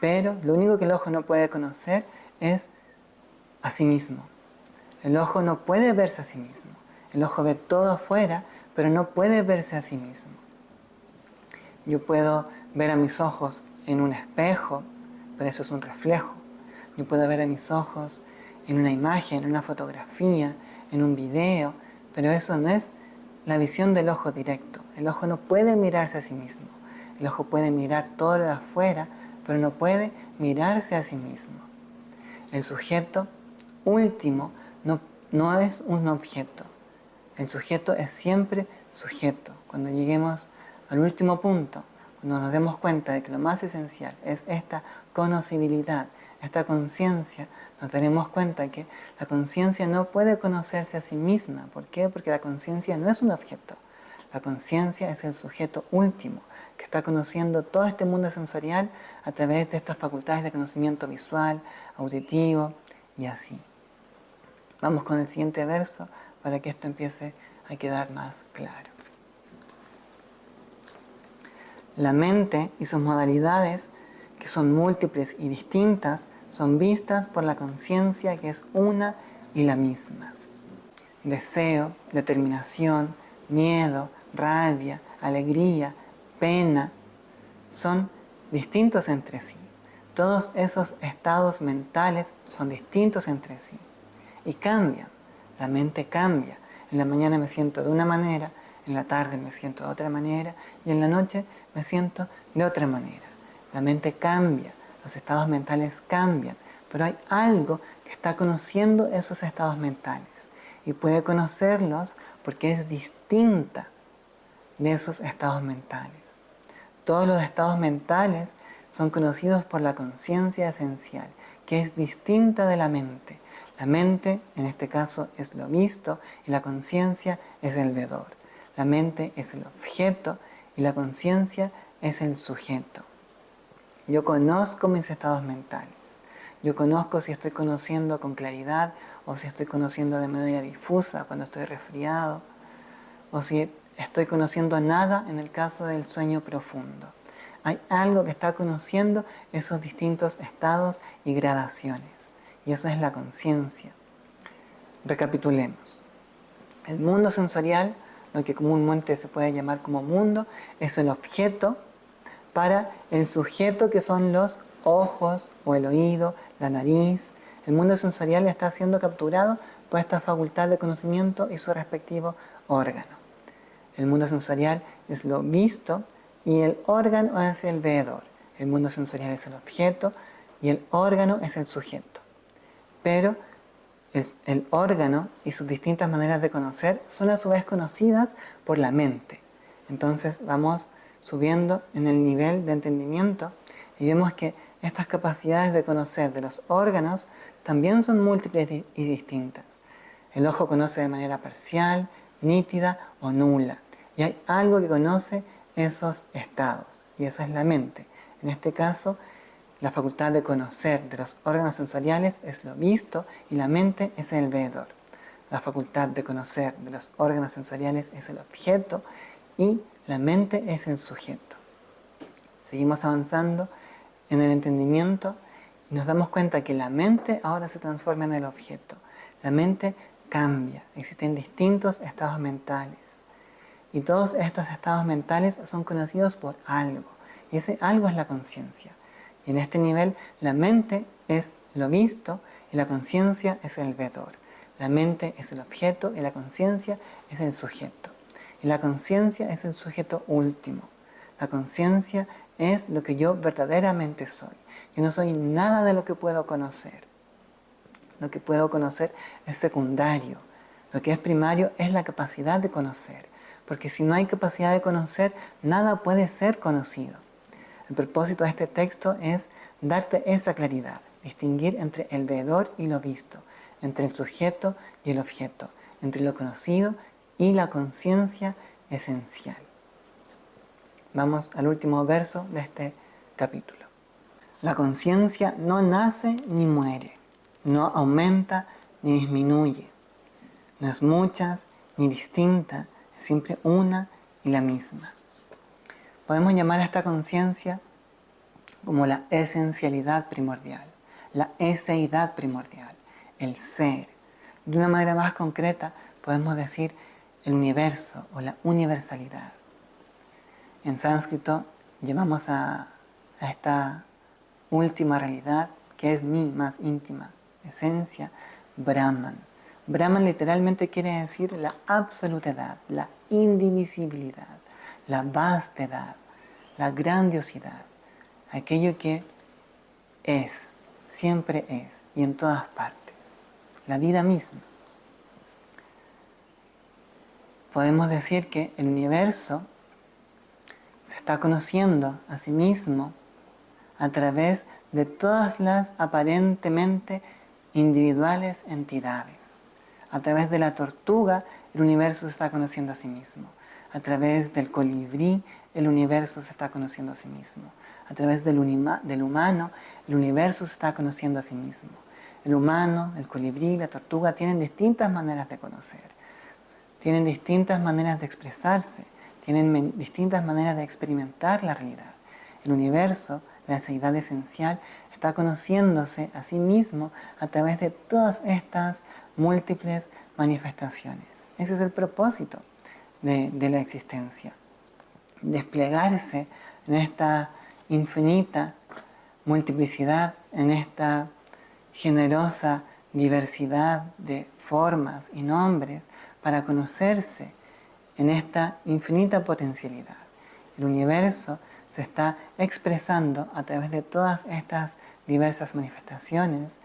pero lo único que el ojo no puede conocer es a sí mismo. El ojo no puede verse a sí mismo. El ojo ve todo afuera, pero no puede verse a sí mismo. Yo puedo ver a mis ojos en un espejo, pero eso es un reflejo. Yo puedo ver a mis ojos en una imagen, en una fotografía, en un video, pero eso no es la visión del ojo directo. El ojo no puede mirarse a sí mismo. El ojo puede mirar todo lo de afuera, pero no puede mirarse a sí mismo. El sujeto último no es un objeto. El sujeto es siempre sujeto. Cuando lleguemos al último punto, cuando nos demos cuenta de que lo más esencial es esta conocibilidad, esta conciencia, nos daremos cuenta que la conciencia no puede conocerse a sí misma. ¿Por qué? Porque la conciencia no es un objeto. La conciencia es el sujeto último, que está conociendo todo este mundo sensorial a través de estas facultades de conocimiento visual, auditivo y así. Vamos con el siguiente verso para que esto empiece a quedar más claro. La mente y sus modalidades, que son múltiples y distintas, son vistas por la conciencia que es una y la misma. Deseo, determinación, miedo, rabia, alegría, pena, son distintos entre sí. Todos esos estados mentales son distintos entre sí y cambian. La mente cambia. En la mañana me siento de una manera, en la tarde me siento de otra manera y en la noche me siento de otra manera. La mente cambia, los estados mentales cambian, pero hay algo que está conociendo esos estados mentales y puede conocerlos porque es distinta de esos estados mentales. Todos los estados mentales son conocidos por la conciencia esencial, que es distinta de la mente. La mente, en este caso, es lo visto y la conciencia es el vedor. La mente es el objeto y la conciencia es el sujeto. Yo conozco mis estados mentales. Yo conozco si estoy conociendo con claridad o si estoy conociendo de manera difusa cuando estoy resfriado o si estoy conociendo nada en el caso del sueño profundo. Hay algo que está conociendo esos distintos estados y gradaciones. Y eso es la conciencia. Recapitulemos. El mundo sensorial, lo que comúnmente se puede llamar como mundo, es el objeto para el sujeto que son los ojos o el oído, la nariz. El mundo sensorial está siendo capturado por esta facultad de conocimiento y su respectivo órgano. El mundo sensorial es lo visto y el órgano es el veedor. El mundo sensorial es el objeto y el órgano es el sujeto. Pero el órgano y sus distintas maneras de conocer son a su vez conocidas por la mente. Entonces vamos subiendo en el nivel de entendimiento y vemos que estas capacidades de conocer de los órganos también son múltiples y distintas. El ojo conoce de manera parcial, nítida o nula. Y hay algo que conoce esos estados, y eso es la mente. En este caso, la facultad de conocer de los órganos sensoriales es lo visto y la mente es el veedor. La facultad de conocer de los órganos sensoriales es el objeto y la mente es el sujeto. Seguimos avanzando en el entendimiento y nos damos cuenta que la mente ahora se transforma en el objeto. La mente cambia, existen distintos estados mentales. Y todos estos estados mentales son conocidos por algo. Y ese algo es la conciencia. Y en este nivel la mente es lo visto y la conciencia es el vedor. La mente es el objeto y la conciencia es el sujeto. Y la conciencia es el sujeto último. La conciencia es lo que yo verdaderamente soy. Yo no soy nada de lo que puedo conocer. Lo que puedo conocer es secundario. Lo que es primario es la capacidad de conocer. Porque si no hay capacidad de conocer, nada puede ser conocido. El propósito de este texto es darte esa claridad, distinguir entre el veedor y lo visto, entre el sujeto y el objeto, entre lo conocido y la conciencia esencial. Vamos al último verso de este capítulo. La conciencia no nace ni muere, no aumenta ni disminuye, no es muchas ni distinta, es siempre una y la misma. Podemos llamar a esta conciencia como la esencialidad primordial, la eseidad primordial, el ser. De una manera más concreta podemos decir el universo o la universalidad. En sánscrito llamamos a esta última realidad, que es mi más íntima esencia, Brahman. Brahman literalmente quiere decir la absolutidad, la indivisibilidad, la vastedad, la grandiosidad, aquello que es, siempre es y en todas partes, la vida misma. Podemos decir que el universo se está conociendo a sí mismo a través de todas las aparentemente individuales entidades. A través de la tortuga, el universo se está conociendo a sí mismo. A través del colibrí, el universo se está conociendo a sí mismo. A través del humano, el universo se está conociendo a sí mismo. El humano, el colibrí, la tortuga tienen distintas maneras de conocer. Tienen distintas maneras de expresarse. Tienen distintas maneras de experimentar la realidad. El universo, la eseidad esencial, está conociéndose a sí mismo a través de todas estas múltiples manifestaciones. Ese es el propósito de la existencia. Desplegarse en esta infinita multiplicidad, en esta generosa diversidad de formas y nombres para conocerse en esta infinita potencialidad. El universo se está expresando a través de todas estas diversas manifestaciones,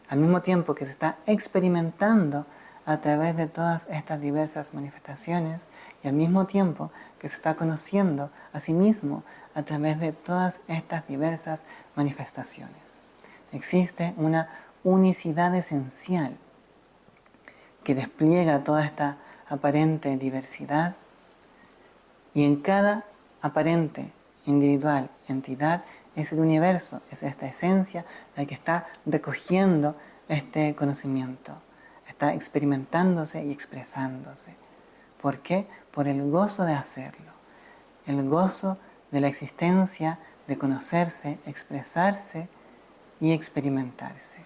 al mismo tiempo que se está experimentando a través de todas estas diversas manifestaciones y al mismo tiempo que se está conociendo a sí mismo a través de todas estas diversas manifestaciones. Existe una unicidad esencial que despliega toda esta aparente diversidad y en cada aparente individual entidad es el universo, es esta esencia la que está recogiendo este conocimiento, está experimentándose y expresándose. ¿Por qué? Por el gozo de hacerlo, el gozo de la existencia, de conocerse, expresarse y experimentarse.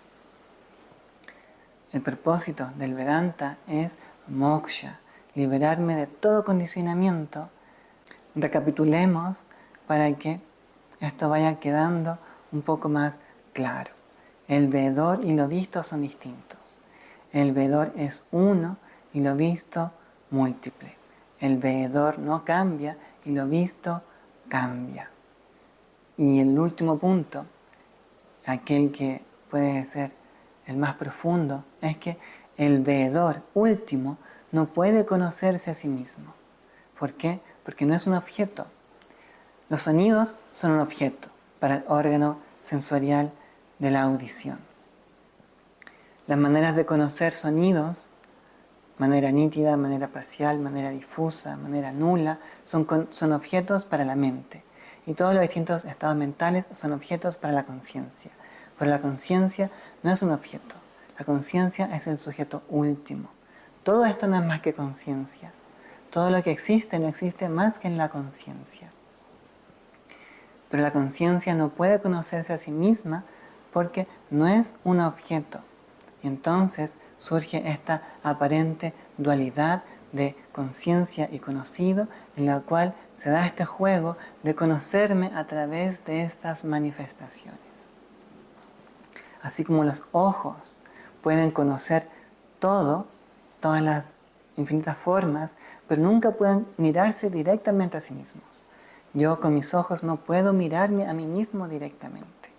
El propósito del Vedanta es moksha, liberarme de todo condicionamiento. Recapitulemos para que esto vaya quedando un poco más claro. El veedor y lo visto son distintos. El veedor es uno y lo visto múltiple. El veedor no cambia y lo visto cambia. Y el último punto, aquel que puede ser el más profundo, es que el veedor último no puede conocerse a sí mismo. ¿Por qué? Porque no es un objeto. Los sonidos son un objeto para el órgano sensorial de la audición. Las maneras de conocer sonidos, manera nítida, manera parcial, manera difusa, manera nula, son objetos para la mente. Y todos los distintos estados mentales son objetos para la conciencia. Pero la conciencia no es un objeto. La conciencia es el sujeto último. Todo esto no es más que conciencia. Todo lo que existe no existe más que en la conciencia. Pero la conciencia no puede conocerse a sí misma porque no es un objeto. Y entonces surge esta aparente dualidad de conciencia y conocido, en la cual se da este juego de conocerme a través de estas manifestaciones. Así como los ojos pueden conocer todo, todas las infinitas formas, pero nunca pueden mirarse directamente a sí mismos. Yo con mis ojos no puedo mirarme a mí mismo directamente.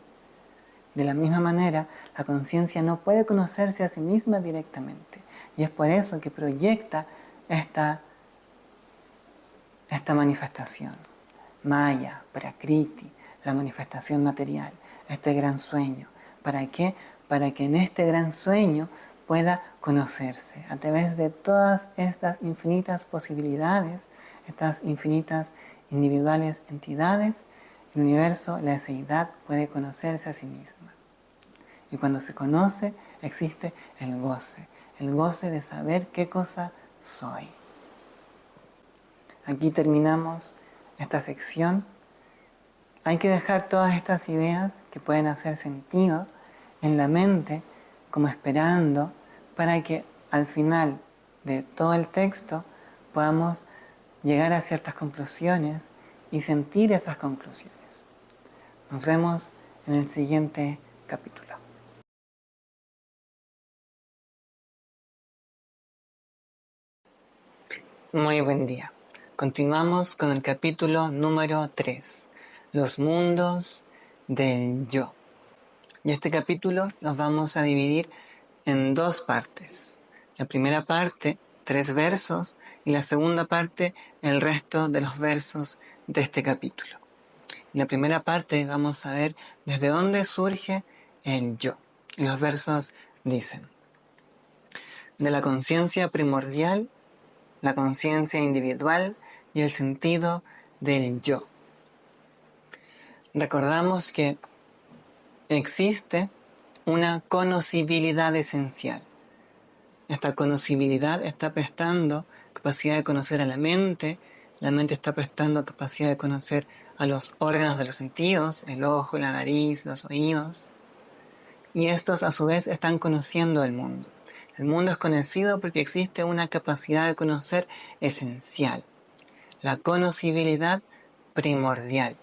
De la misma manera, la conciencia no puede conocerse a sí misma directamente. Y es por eso que proyecta esta manifestación. Maya, Prakriti, la manifestación material, este gran sueño. ¿Para qué? Para que en este gran sueño pueda conocerse a través de todas estas infinitas posibilidades, estas infinitas individuales entidades. El universo, la eseidad, puede conocerse a sí misma. Y cuando se conoce, existe el goce de saber qué cosa soy. Aquí terminamos esta sección. Hay que dejar todas estas ideas que pueden hacer sentido en la mente, como esperando, para que al final de todo el texto podamos llegar a ciertas conclusiones y sentir esas conclusiones. Nos vemos en el siguiente capítulo. Muy buen día. Continuamos con el capítulo número 3, los mundos del yo. Y este capítulo los vamos a dividir en dos partes. La primera parte, 3 versos, y la segunda parte, el resto de los versos de este capítulo. En la primera parte vamos a ver desde dónde surge el yo. Y los versos dicen: de la conciencia primordial, la conciencia individual y el sentido del yo. Recordamos que existe una conocibilidad esencial. Esta conocibilidad está prestando capacidad de conocer a la mente está prestando capacidad de conocer a los órganos de los sentidos, el ojo, la nariz, los oídos, y estos a su vez están conociendo el mundo. El mundo es conocido porque existe una capacidad de conocer esencial, la conocibilidad primordial.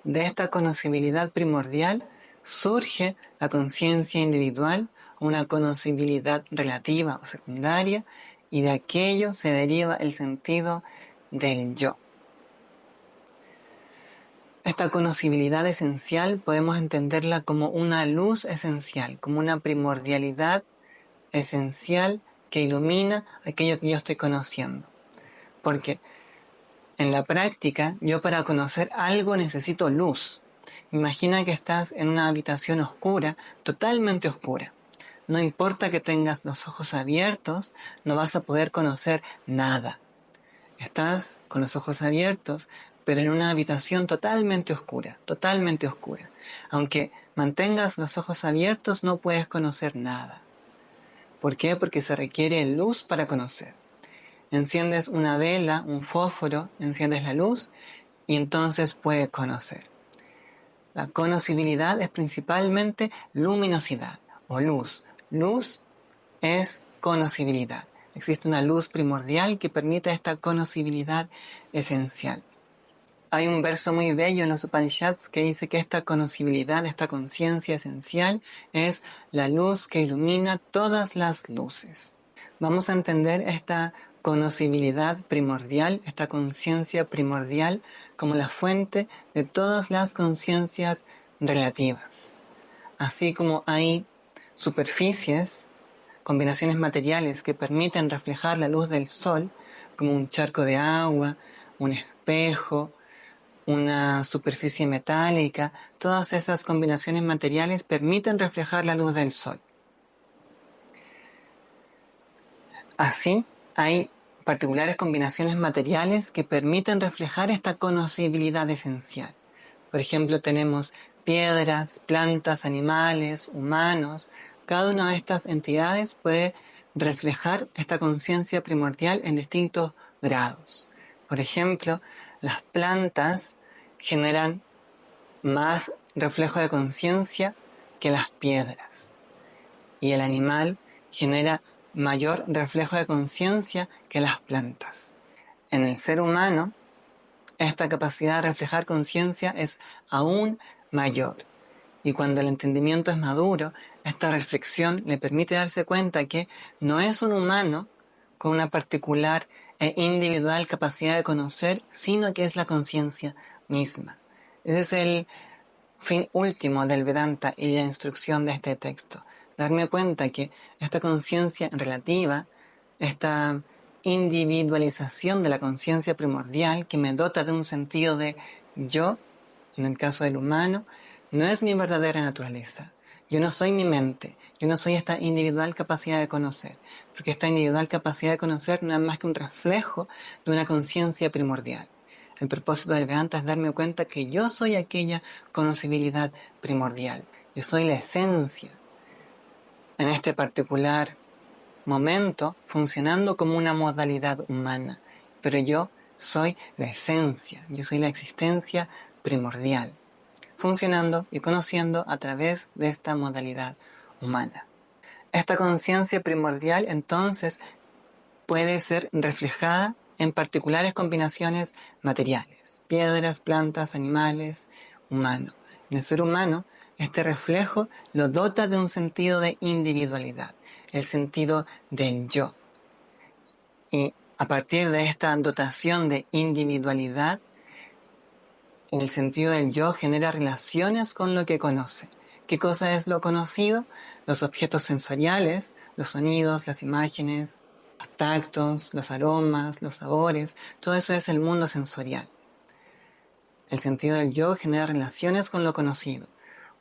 De esta conocibilidad primordial surge la conciencia individual, una conocibilidad relativa o secundaria, y de aquello se deriva el sentido del yo. Esta conocibilidad esencial podemos entenderla como una luz esencial, como una primordialidad esencial que ilumina aquello que yo estoy conociendo. Porque en la práctica, yo para conocer algo necesito luz. Imagina que estás en una habitación oscura, totalmente oscura. No importa que tengas los ojos abiertos, no vas a poder conocer nada. Estás con los ojos abiertos, pero en una habitación totalmente oscura, totalmente oscura. Aunque mantengas los ojos abiertos, no puedes conocer nada. ¿Por qué? Porque se requiere luz para conocer. Enciendes una vela, un fósforo, enciendes la luz y entonces puedes conocer. La conocibilidad es principalmente luminosidad o luz. Luz es conocibilidad. Existe una luz primordial que permite esta conocibilidad esencial. Hay un verso muy bello en los Upanishads que dice que esta conocibilidad, esta conciencia esencial es la luz que ilumina todas las luces. Vamos a entender esta conocibilidad primordial, esta conciencia primordial, como la fuente de todas las conciencias relativas. Así como hay superficies, combinaciones materiales que permiten reflejar la luz del sol, como un charco de agua, un espejo, una superficie metálica, todas esas combinaciones materiales permiten reflejar la luz del sol. Así, hay particulares combinaciones materiales que permiten reflejar esta conocibilidad esencial. Por ejemplo, tenemos piedras, plantas, animales, humanos. Cada una de estas entidades puede reflejar esta conciencia primordial en distintos grados. Por ejemplo, las plantas generan más reflejo de conciencia que las piedras. Y el animal genera mayor reflejo de conciencia que las plantas. En el ser humano, esta capacidad de reflejar conciencia es aún mayor. Y cuando el entendimiento es maduro, esta reflexión le permite darse cuenta que no es un humano con una particular e individual capacidad de conocer, sino que es la conciencia misma. Ese es el fin último del Vedanta y la instrucción de este texto. Darme cuenta que esta conciencia relativa, esta individualización de la conciencia primordial que me dota de un sentido de yo, en el caso del humano, no es mi verdadera naturaleza. Yo no soy mi mente, yo no soy esta individual capacidad de conocer, porque esta individual capacidad de conocer no es más que un reflejo de una conciencia primordial. El propósito del Vedanta es darme cuenta que yo soy aquella conocibilidad primordial, yo soy la esencia. En este particular momento, funcionando como una modalidad humana, pero yo soy la esencia, yo soy la existencia primordial, funcionando y conociendo a través de esta modalidad humana. Esta conciencia primordial entonces puede ser reflejada en particulares combinaciones materiales, piedras, plantas, animales, humanos. En el ser humano, este reflejo lo dota de un sentido de individualidad, el sentido del yo. Y a partir de esta dotación de individualidad, el sentido del yo genera relaciones con lo que conoce. ¿Qué cosa es lo conocido? Los objetos sensoriales, los sonidos, las imágenes, los tactos, los aromas, los sabores, todo eso es el mundo sensorial. El sentido del yo genera relaciones con lo conocido.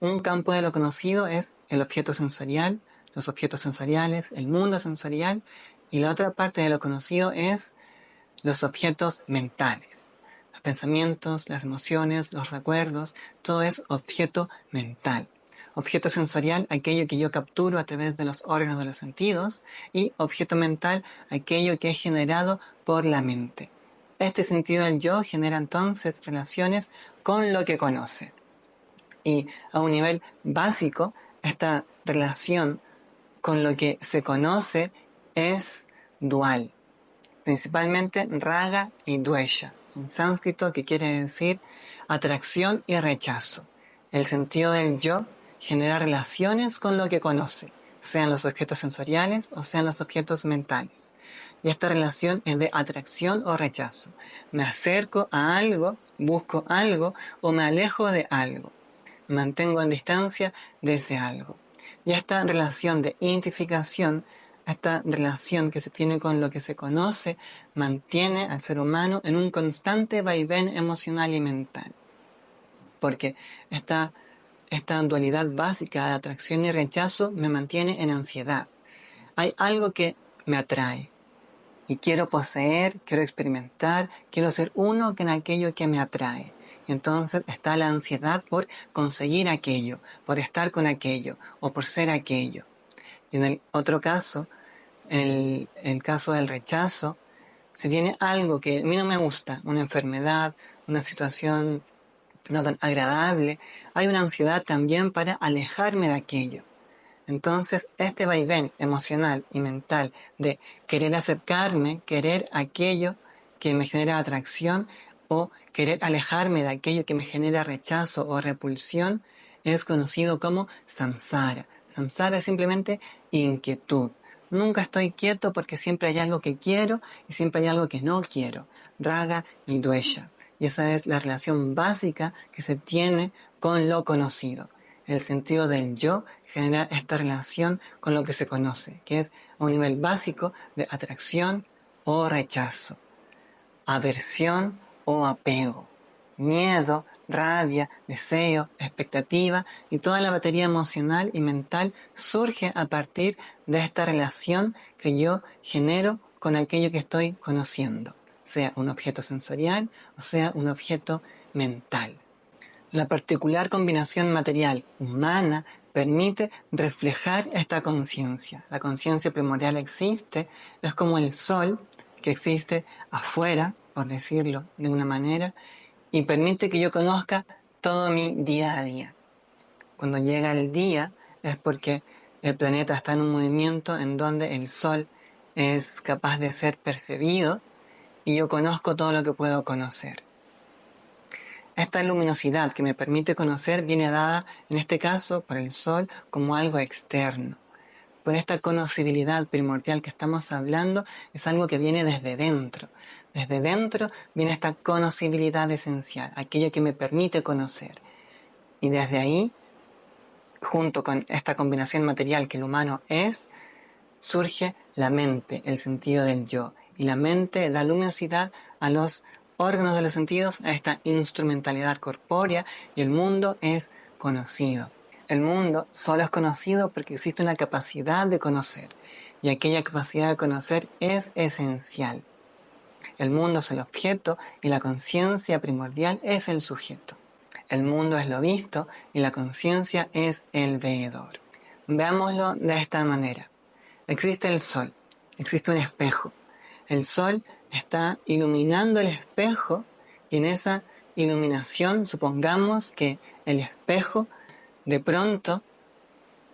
Un campo de lo conocido es el objeto sensorial, los objetos sensoriales, el mundo sensorial, y la otra parte de lo conocido es los objetos mentales. Los pensamientos, las emociones, los recuerdos, todo es objeto mental. Objeto sensorial, aquello que yo capturo a través de los órganos de los sentidos, y objeto mental, aquello que es generado por la mente. Este sentido del yo genera entonces relaciones con lo que conoce. Y a un nivel básico, esta relación con lo que se conoce es dual. Principalmente raga y dvesha, en sánscrito, que quiere decir atracción y rechazo. El sentido del yo genera relaciones con lo que conoce, sean los objetos sensoriales o sean los objetos mentales. Y esta relación es de atracción o rechazo. Me acerco a algo, busco algo o me alejo de algo. Me mantengo en distancia de ese algo. Y esta relación de identificación, esta relación que se tiene con lo que se conoce, mantiene al ser humano en un constante vaivén emocional y mental. Porque esta dualidad básica de atracción y rechazo me mantiene en ansiedad. Hay algo que me atrae y quiero poseer, quiero experimentar, quiero ser uno con aquello que me atrae. Y entonces está la ansiedad por conseguir aquello, por estar con aquello o por ser aquello. Y en el otro caso, el caso del rechazo, si viene algo que a mí no me gusta, una enfermedad, una situación no tan agradable, hay una ansiedad también para alejarme de aquello. Entonces, este vaivén emocional y mental de querer acercarme, querer aquello que me genera atracción o querer alejarme de aquello que me genera rechazo o repulsión, es conocido como samsara. Samsara es simplemente inquietud. Nunca estoy quieto porque siempre hay algo que quiero y siempre hay algo que no quiero. Raga y dvesha. Y esa es la relación básica que se tiene con lo conocido. El sentido del yo genera esta relación con lo que se conoce, que es a un nivel básico de atracción o rechazo, aversión o apego, miedo, rabia, deseo, expectativa, y toda la batería emocional y mental surge a partir de esta relación que yo genero con aquello que estoy conociendo, sea un objeto sensorial o sea un objeto mental. La particular combinación material humana permite reflejar esta conciencia. La conciencia primordial existe, es como el sol que existe afuera, por decirlo de una manera, y permite que yo conozca todo mi día a día. Cuando llega el día es porque el planeta está en un movimiento en donde el sol es capaz de ser percibido y yo conozco todo lo que puedo conocer. Esta luminosidad que me permite conocer viene dada, en este caso, por el sol como algo externo. Por esta conocibilidad primordial que estamos hablando, es algo que viene desde dentro. Desde dentro viene esta conocibilidad esencial, aquello que me permite conocer. Y desde ahí, junto con esta combinación material que el humano es, surge la mente, el sentido del yo. Y la mente da luminosidad a los órganos de los sentidos, a esta instrumentalidad corpórea, y el mundo es conocido. El mundo solo es conocido porque existe una capacidad de conocer, y aquella capacidad de conocer es esencial. El mundo es el objeto y la conciencia primordial es el sujeto. El mundo es lo visto y la conciencia es el veedor. Veámoslo de esta manera. Existe el sol, existe un espejo. El sol está iluminando el espejo y en esa iluminación supongamos que el espejo de pronto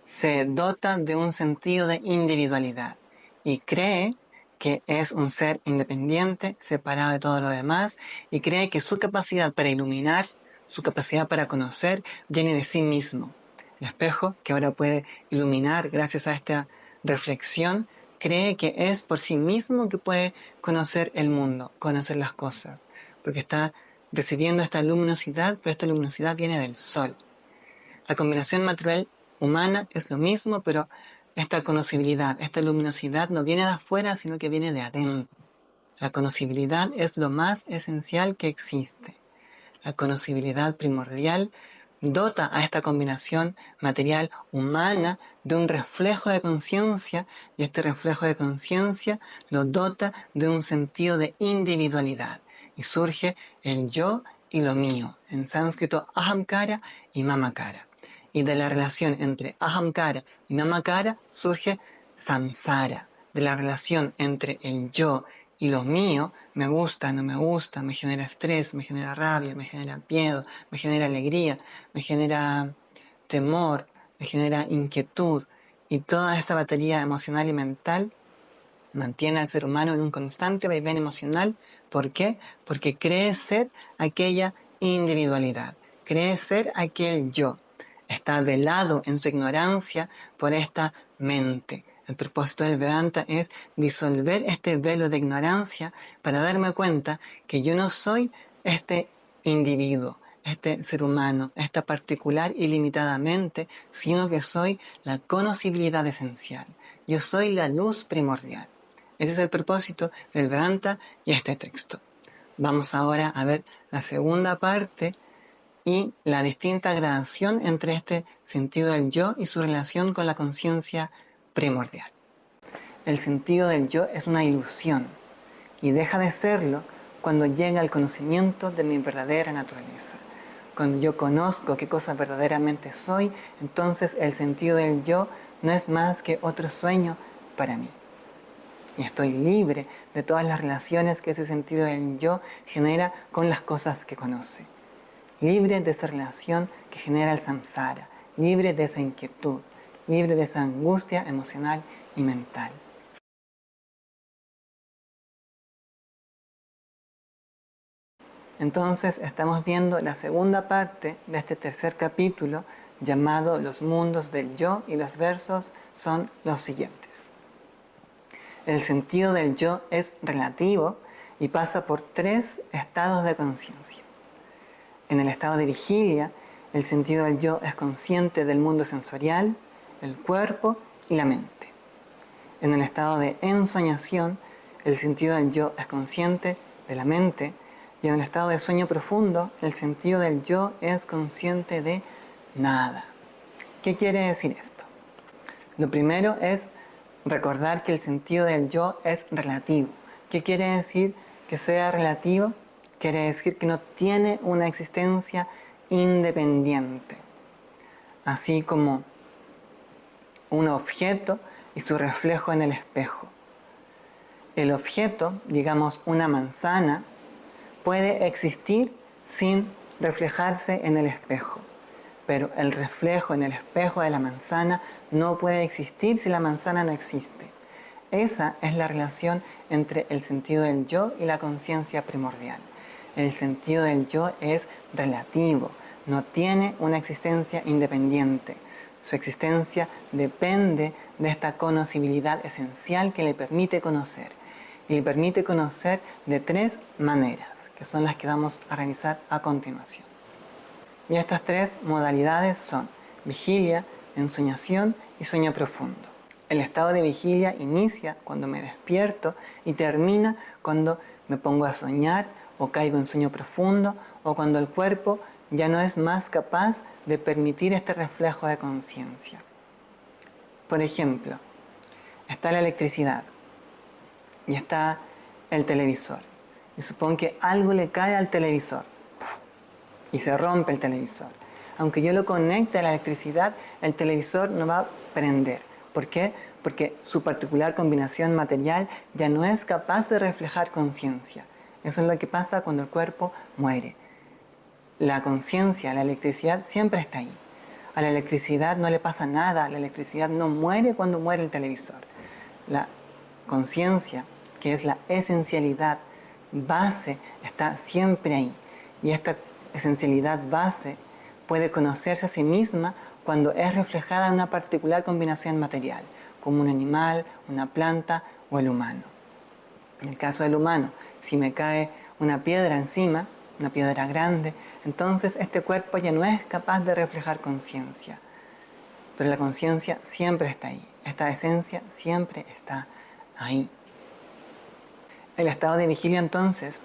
se dota de un sentido de individualidad y cree que es un ser independiente, separado de todo lo demás, y cree que su capacidad para iluminar, su capacidad para conocer, viene de sí mismo. El espejo, que ahora puede iluminar gracias a esta reflexión, cree que es por sí mismo que puede conocer el mundo, conocer las cosas, porque está recibiendo esta luminosidad, pero esta luminosidad viene del sol. La combinación material humana es lo mismo, pero esta conocibilidad, esta luminosidad no viene de afuera, sino que viene de adentro. La conocibilidad es lo más esencial que existe. La conocibilidad primordial dota a esta combinación material humana de un reflejo de conciencia, y este reflejo de conciencia lo dota de un sentido de individualidad. Y surge el yo y lo mío, en sánscrito ahamkara y mamakara. Y de la relación entre ahamkara y mamakara surge samsara. De la relación entre el yo y lo mío, me gusta, no me gusta, me genera estrés, me genera rabia, me genera miedo, me genera alegría, me genera temor, me genera inquietud. Y toda esa batería emocional y mental mantiene al ser humano en un constante vaivén emocional. ¿Por qué? Porque cree ser aquella individualidad, cree ser aquel yo. Está velado en su ignorancia por esta mente. El propósito del Vedanta es disolver este velo de ignorancia para darme cuenta que yo no soy este individuo, este ser humano, esta particular y limitada mente, sino que soy la conocibilidad esencial. Yo soy la luz primordial. Ese es el propósito del Vedanta y este texto. Vamos ahora a ver la segunda parte y la distinta gradación entre este sentido del yo y su relación con la conciencia primordial. El sentido del yo es una ilusión y deja de serlo cuando llega al conocimiento de mi verdadera naturaleza. Cuando yo conozco qué cosa verdaderamente soy, entonces el sentido del yo no es más que otro sueño para mí. Y estoy libre de todas las relaciones que ese sentido del yo genera con las cosas que conoce. Libre de esa relación que genera el samsara, libre de esa inquietud, libre de esa angustia emocional y mental. Entonces estamos viendo la segunda parte de este tercer capítulo llamado Los mundos del yo, y los versos son los siguientes. El sentido del yo es relativo y pasa por 3 estados de conciencia. En el estado de vigilia, el sentido del yo es consciente del mundo sensorial, el cuerpo y la mente. En el estado de ensoñación, el sentido del yo es consciente de la mente, y en el estado de sueño profundo, el sentido del yo es consciente de nada. ¿Qué quiere decir esto? Lo primero es recordar que el sentido del yo es relativo. ¿Qué quiere decir que sea relativo? Quiere decir que no tiene una existencia independiente, así como un objeto y su reflejo en el espejo. El objeto, digamos una manzana, puede existir sin reflejarse en el espejo, pero el reflejo en el espejo de la manzana no puede existir si la manzana no existe. Esa es la relación entre el sentido del yo y la conciencia primordial. El sentido del yo es relativo, no tiene una existencia independiente. Su existencia depende de esta conocibilidad esencial que le permite conocer. Y le permite conocer de 3 maneras, que son las que vamos a revisar a continuación. Y estas tres modalidades son vigilia, ensoñación y sueño profundo. El estado de vigilia inicia cuando me despierto y termina cuando me pongo a soñar o caigo en sueño profundo o cuando el cuerpo ya no es más capaz de permitir este reflejo de conciencia. Por ejemplo, está la electricidad y está el televisor. Y supón que algo le cae al televisor y se rompe el televisor. Aunque yo lo conecte a la electricidad, el televisor no va a prender. ¿Por qué? Porque su particular combinación material ya no es capaz de reflejar conciencia. Eso es lo que pasa cuando el cuerpo muere. La conciencia, la electricidad siempre está ahí. A la electricidad no le pasa nada, la electricidad no muere cuando muere el televisor. La conciencia, que es la esencialidad base, está siempre ahí. Y esta esencialidad base puede conocerse a sí misma cuando es reflejada en una particular combinación material, como un animal, una planta o el humano. En el caso del humano, si me cae una piedra encima, una piedra grande, entonces este cuerpo ya no es capaz de reflejar conciencia. Pero la conciencia siempre está ahí, esta esencia siempre está ahí. El estado de vigilia entonces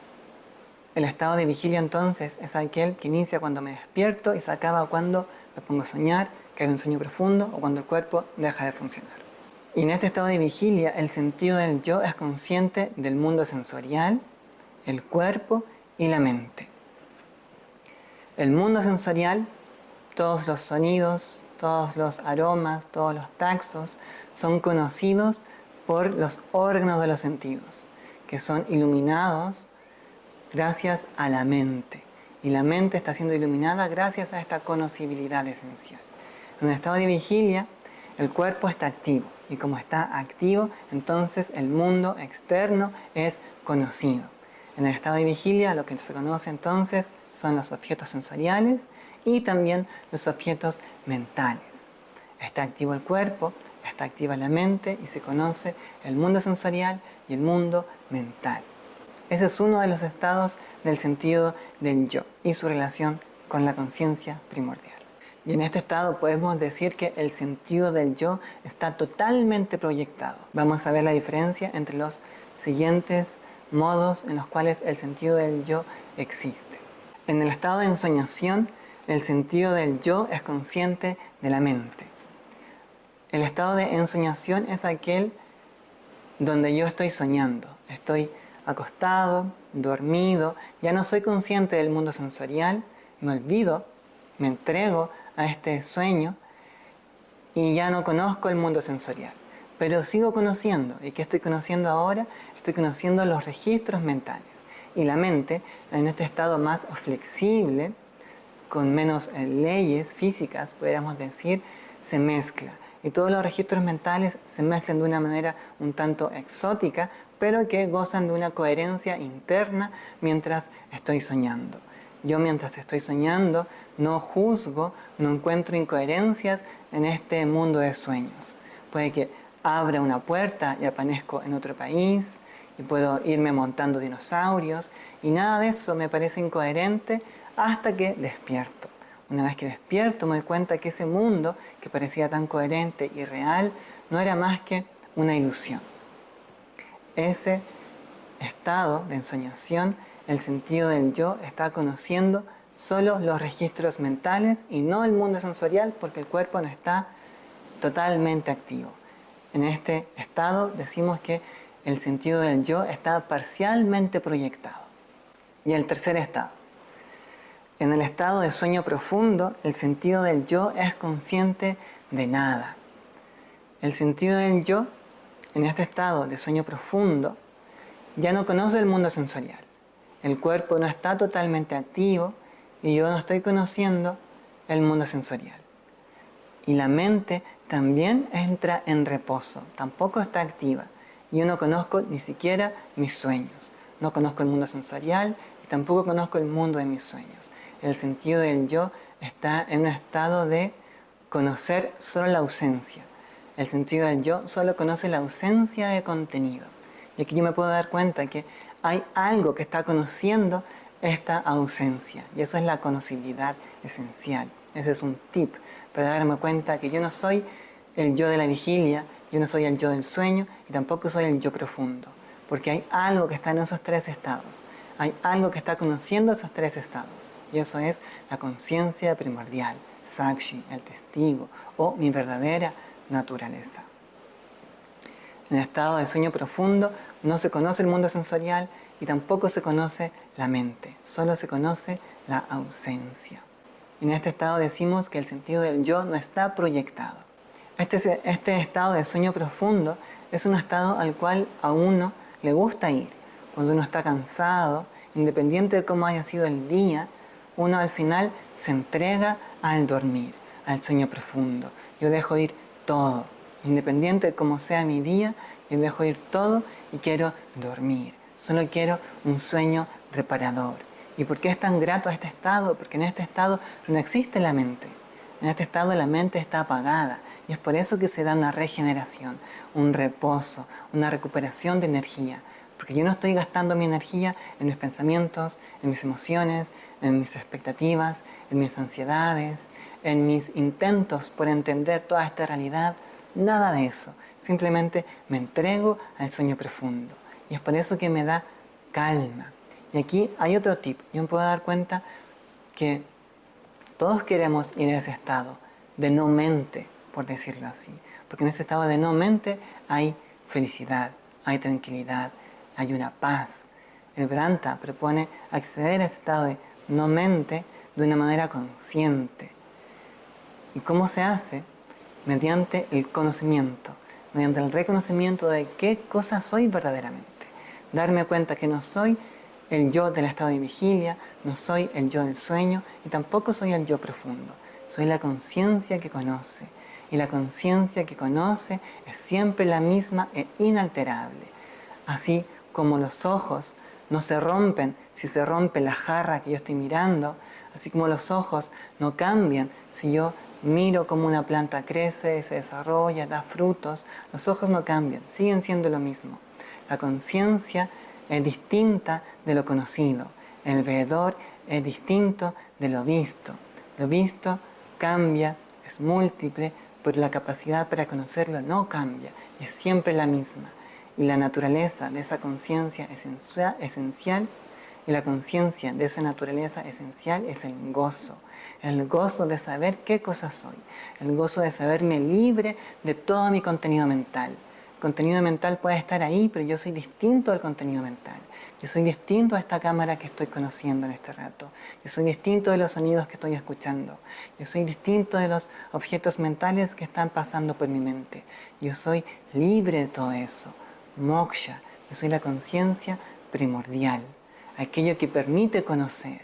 es aquel que inicia cuando me despierto y se acaba cuando me pongo a soñar, que hay un sueño profundo o cuando el cuerpo deja de funcionar. Y en este estado de vigilia el sentido del yo es consciente del mundo sensorial, el cuerpo y la mente. El mundo sensorial, todos los sonidos, todos los aromas, todos los tactos son conocidos por los órganos de los sentidos, que son iluminados gracias a la mente. Y la mente está siendo iluminada gracias a esta conocibilidad esencial. En el estado de vigilia, el cuerpo está activo. Y como está activo, entonces el mundo externo es conocido. En el estado de vigilia, lo que se conoce entonces son los objetos sensoriales y también los objetos mentales. Está activo el cuerpo, está activa la mente y se conoce el mundo sensorial y el mundo mental. Ese es uno de los estados del sentido del yo y su relación con la conciencia primordial. Y en este estado podemos decir que el sentido del yo está totalmente proyectado. Vamos a ver la diferencia entre los siguientes modos en los cuales el sentido del yo existe. En el estado de ensoñación, el sentido del yo es consciente de la mente. El estado de ensoñación es aquel donde yo estoy soñando, estoy acostado, dormido, ya no soy consciente del mundo sensorial, me olvido, me entrego a este sueño y ya no conozco el mundo sensorial. Pero sigo conociendo. ¿Y qué estoy conociendo ahora? Estoy conociendo los registros mentales. Y la mente, en este estado más flexible, con menos leyes físicas, podríamos decir, se mezcla. Y todos los registros mentales se mezclan de una manera un tanto exótica, pero que gozan de una coherencia interna mientras estoy soñando. Yo mientras estoy soñando no juzgo, no encuentro incoherencias en este mundo de sueños. Puede que abra una puerta y aparezco en otro país y puedo irme montando dinosaurios y nada de eso me parece incoherente hasta que despierto. Una vez que despierto me doy cuenta que ese mundo que parecía tan coherente y real no era más que una ilusión. Ese estado de ensoñación, el sentido del yo está conociendo solo los registros mentales y no el mundo sensorial porque el cuerpo no está totalmente activo. En este estado decimos que el sentido del yo está parcialmente proyectado. Y el tercer estado. En el estado de sueño profundo, el sentido del yo es consciente de nada. El sentido del yo, en este estado de sueño profundo, ya no conoce el mundo sensorial. El cuerpo no está totalmente activo y yo no estoy conociendo el mundo sensorial. Y la mente también entra en reposo, tampoco está activa. Yo no conozco ni siquiera mis sueños. No conozco el mundo sensorial y tampoco conozco el mundo de mis sueños. El sentido del yo está en un estado de conocer solo la ausencia. El sentido del yo solo conoce la ausencia de contenido. Y aquí yo me puedo dar cuenta que hay algo que está conociendo esta ausencia. Y eso es la conocibilidad esencial. Ese es un tip para darme cuenta que yo no soy el yo de la vigilia, yo no soy el yo del sueño y tampoco soy el yo profundo. Porque hay algo que está en esos tres estados. Hay algo que está conociendo esos tres estados. Y eso es la conciencia primordial, Sakshi, el testigo, o mi verdadera naturaleza. En el estado de sueño profundo no se conoce el mundo sensorial y tampoco se conoce la mente, solo se conoce la ausencia. En este estado decimos que el sentido del yo no está proyectado. Este estado de sueño profundo es un estado al cual a uno le gusta ir. Cuando uno está cansado, independiente de cómo haya sido el día, uno al final se entrega al dormir, al sueño profundo. Yo dejo ir todo, independiente de cómo sea mi día, yo dejo ir todo y quiero dormir. Solo quiero un sueño reparador. ¿Y por qué es tan grato este estado? Porque en este estado no existe la mente. En este estado la mente está apagada. Y es por eso que se da una regeneración, un reposo, una recuperación de energía. Porque yo no estoy gastando mi energía en mis pensamientos, en mis emociones, en mis expectativas, en mis ansiedades, en mis intentos por entender toda esta realidad. Nada de eso. Simplemente me entrego al sueño profundo. Y es por eso que me da calma. Y aquí hay otro tip. Yo me puedo dar cuenta que todos queremos ir a ese estado de no mente, por decirlo así. Porque en ese estado de no mente hay felicidad, hay tranquilidad, hay una paz. El Vedanta propone acceder a ese estado de no mente de una manera consciente. ¿Y cómo se hace? Mediante el conocimiento, mediante el reconocimiento de qué cosa soy verdaderamente. Darme cuenta que no soy el yo del estado de vigilia, no soy el yo del sueño y tampoco soy el yo profundo. Soy la conciencia que conoce. Y la conciencia que conoce es siempre la misma e inalterable. Así como los ojos no se rompen si se rompe la jarra que yo estoy mirando, así como los ojos no cambian si yo miro cómo una planta crece, se desarrolla, da frutos, los ojos no cambian, siguen siendo lo mismo. La conciencia es distinta de lo conocido, el veedor es distinto de lo visto. Lo visto cambia, es múltiple, pero la capacidad para conocerlo no cambia, y es siempre la misma. Y la naturaleza de esa conciencia esencial, y la conciencia de esa naturaleza esencial es el gozo de saber qué cosa soy, el gozo de saberme libre de todo mi contenido mental. El contenido mental puede estar ahí, pero yo soy distinto al contenido mental. Yo soy distinto a esta cámara que estoy conociendo en este rato. Yo soy distinto de los sonidos que estoy escuchando. Yo soy distinto de los objetos mentales que están pasando por mi mente. Yo soy libre de todo eso. Moksha. Yo soy la conciencia primordial, aquello que permite conocer.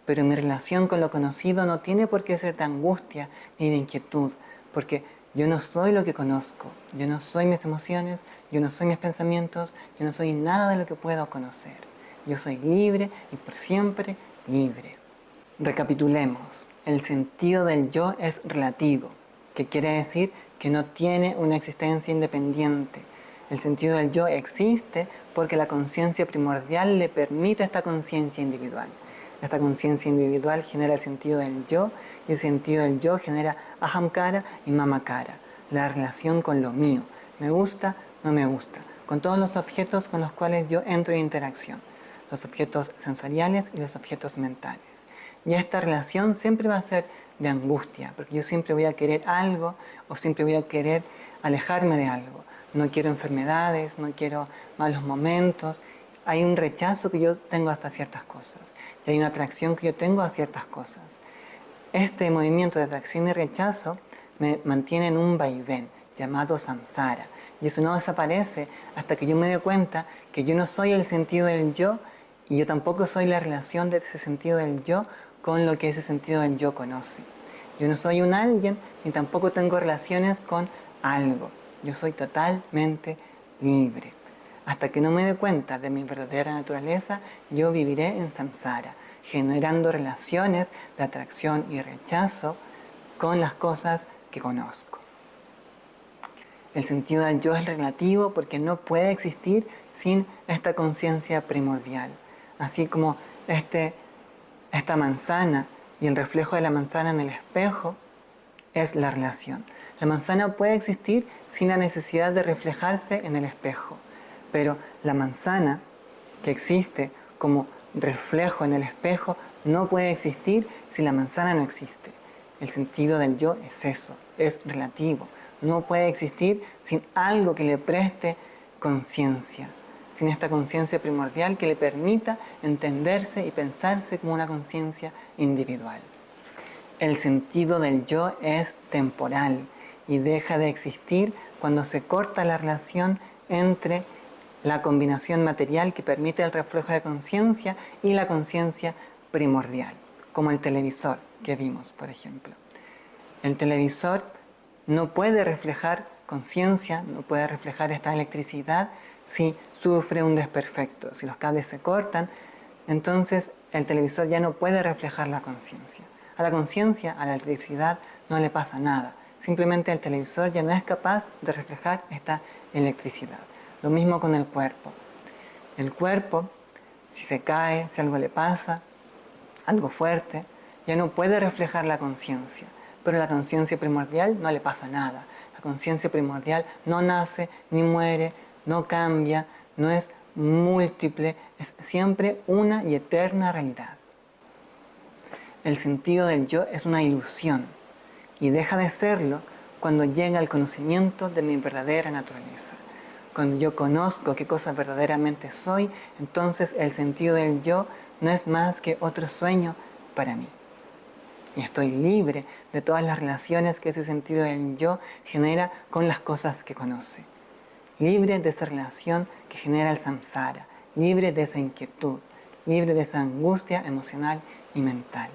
Pero mi relación con lo conocido no tiene por qué ser de angustia ni de inquietud, porque yo no soy lo que conozco, yo no soy mis emociones, yo no soy mis pensamientos, yo no soy nada de lo que puedo conocer. Yo soy libre y por siempre libre. Recapitulemos. El sentido del yo es relativo, que quiere decir que no tiene una existencia independiente. El sentido del yo existe porque la conciencia primordial le permite esta conciencia individual. Esta conciencia individual genera el sentido del yo y el sentido del yo genera ahamkara y mamakara, la relación con lo mío. Me gusta, no me gusta, con todos los objetos con los cuales yo entro en interacción, los objetos sensoriales y los objetos mentales. Y esta relación siempre va a ser de angustia, porque yo siempre voy a querer algo o siempre voy a querer alejarme de algo. No quiero enfermedades, no quiero malos momentos. Hay un rechazo que yo tengo hasta ciertas cosas y hay una atracción que yo tengo a ciertas cosas. Este movimiento de atracción y rechazo me mantiene en un vaivén llamado samsara y eso no desaparece hasta que yo me doy cuenta que yo no soy el sentido del yo y yo tampoco soy la relación de ese sentido del yo con lo que ese sentido del yo conoce. Yo no soy un alguien ni tampoco tengo relaciones con algo. Yo soy totalmente libre. Hasta que no me dé cuenta de mi verdadera naturaleza, yo viviré en samsara, generando relaciones de atracción y rechazo con las cosas que conozco. El sentido del yo es relativo porque no puede existir sin esta conciencia primordial. Así como esta manzana y el reflejo de la manzana en el espejo es la relación. La manzana puede existir sin la necesidad de reflejarse en el espejo, pero la manzana que existe como reflejo en el espejo no puede existir si la manzana no existe. El sentido del yo es eso, es relativo. No puede existir sin algo que le preste conciencia, sin esta conciencia primordial que le permita entenderse y pensarse como una conciencia individual. El sentido del yo es temporal y deja de existir cuando se corta la relación entre la combinación material que permite el reflejo de conciencia y la conciencia primordial, como el televisor que vimos, por ejemplo. El televisor no puede reflejar conciencia, no puede reflejar esta electricidad si sufre un desperfecto. Si los cables se cortan, entonces el televisor ya no puede reflejar la conciencia. A la conciencia, a la electricidad, no le pasa nada. Simplemente el televisor ya no es capaz de reflejar esta electricidad. Lo mismo con el cuerpo. El cuerpo, si se cae, si algo le pasa, algo fuerte, ya no puede reflejar la conciencia. Pero la conciencia primordial no le pasa nada. La conciencia primordial no nace ni muere, no cambia, no es múltiple, es siempre una y eterna realidad. El sentido del yo es una ilusión y deja de serlo cuando llega el conocimiento de mi verdadera naturaleza. Cuando yo conozco qué cosa verdaderamente soy, entonces el sentido del yo no es más que otro sueño para mí. Y estoy libre de todas las relaciones que ese sentido del yo genera con las cosas que conoce. Libre de esa relación que genera el samsara, libre de esa inquietud, libre de esa angustia emocional y mental.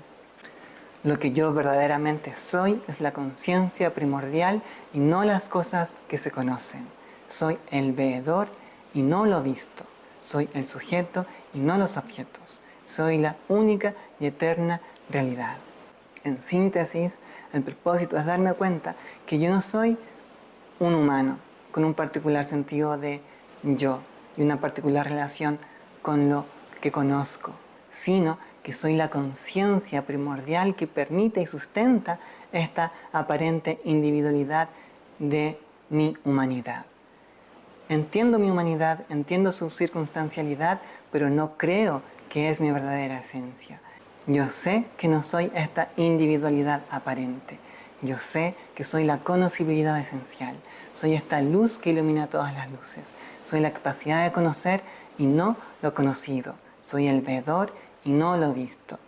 Lo que yo verdaderamente soy es la conciencia primordial y no las cosas que se conocen. Soy el veedor y no lo visto. Soy el sujeto y no los objetos. Soy la única y eterna realidad. En síntesis, el propósito es darme cuenta que yo no soy un humano con un particular sentido de yo y una particular relación con lo que conozco, sino que soy la conciencia primordial que permite y sustenta esta aparente individualidad de mi humanidad. Entiendo mi humanidad, entiendo su circunstancialidad, pero no creo que es mi verdadera esencia. Yo sé que no soy esta individualidad aparente. Yo sé que soy la conocibilidad esencial. Soy esta luz que ilumina todas las luces. Soy la capacidad de conocer y no lo conocido. Soy el veedor y no lo visto.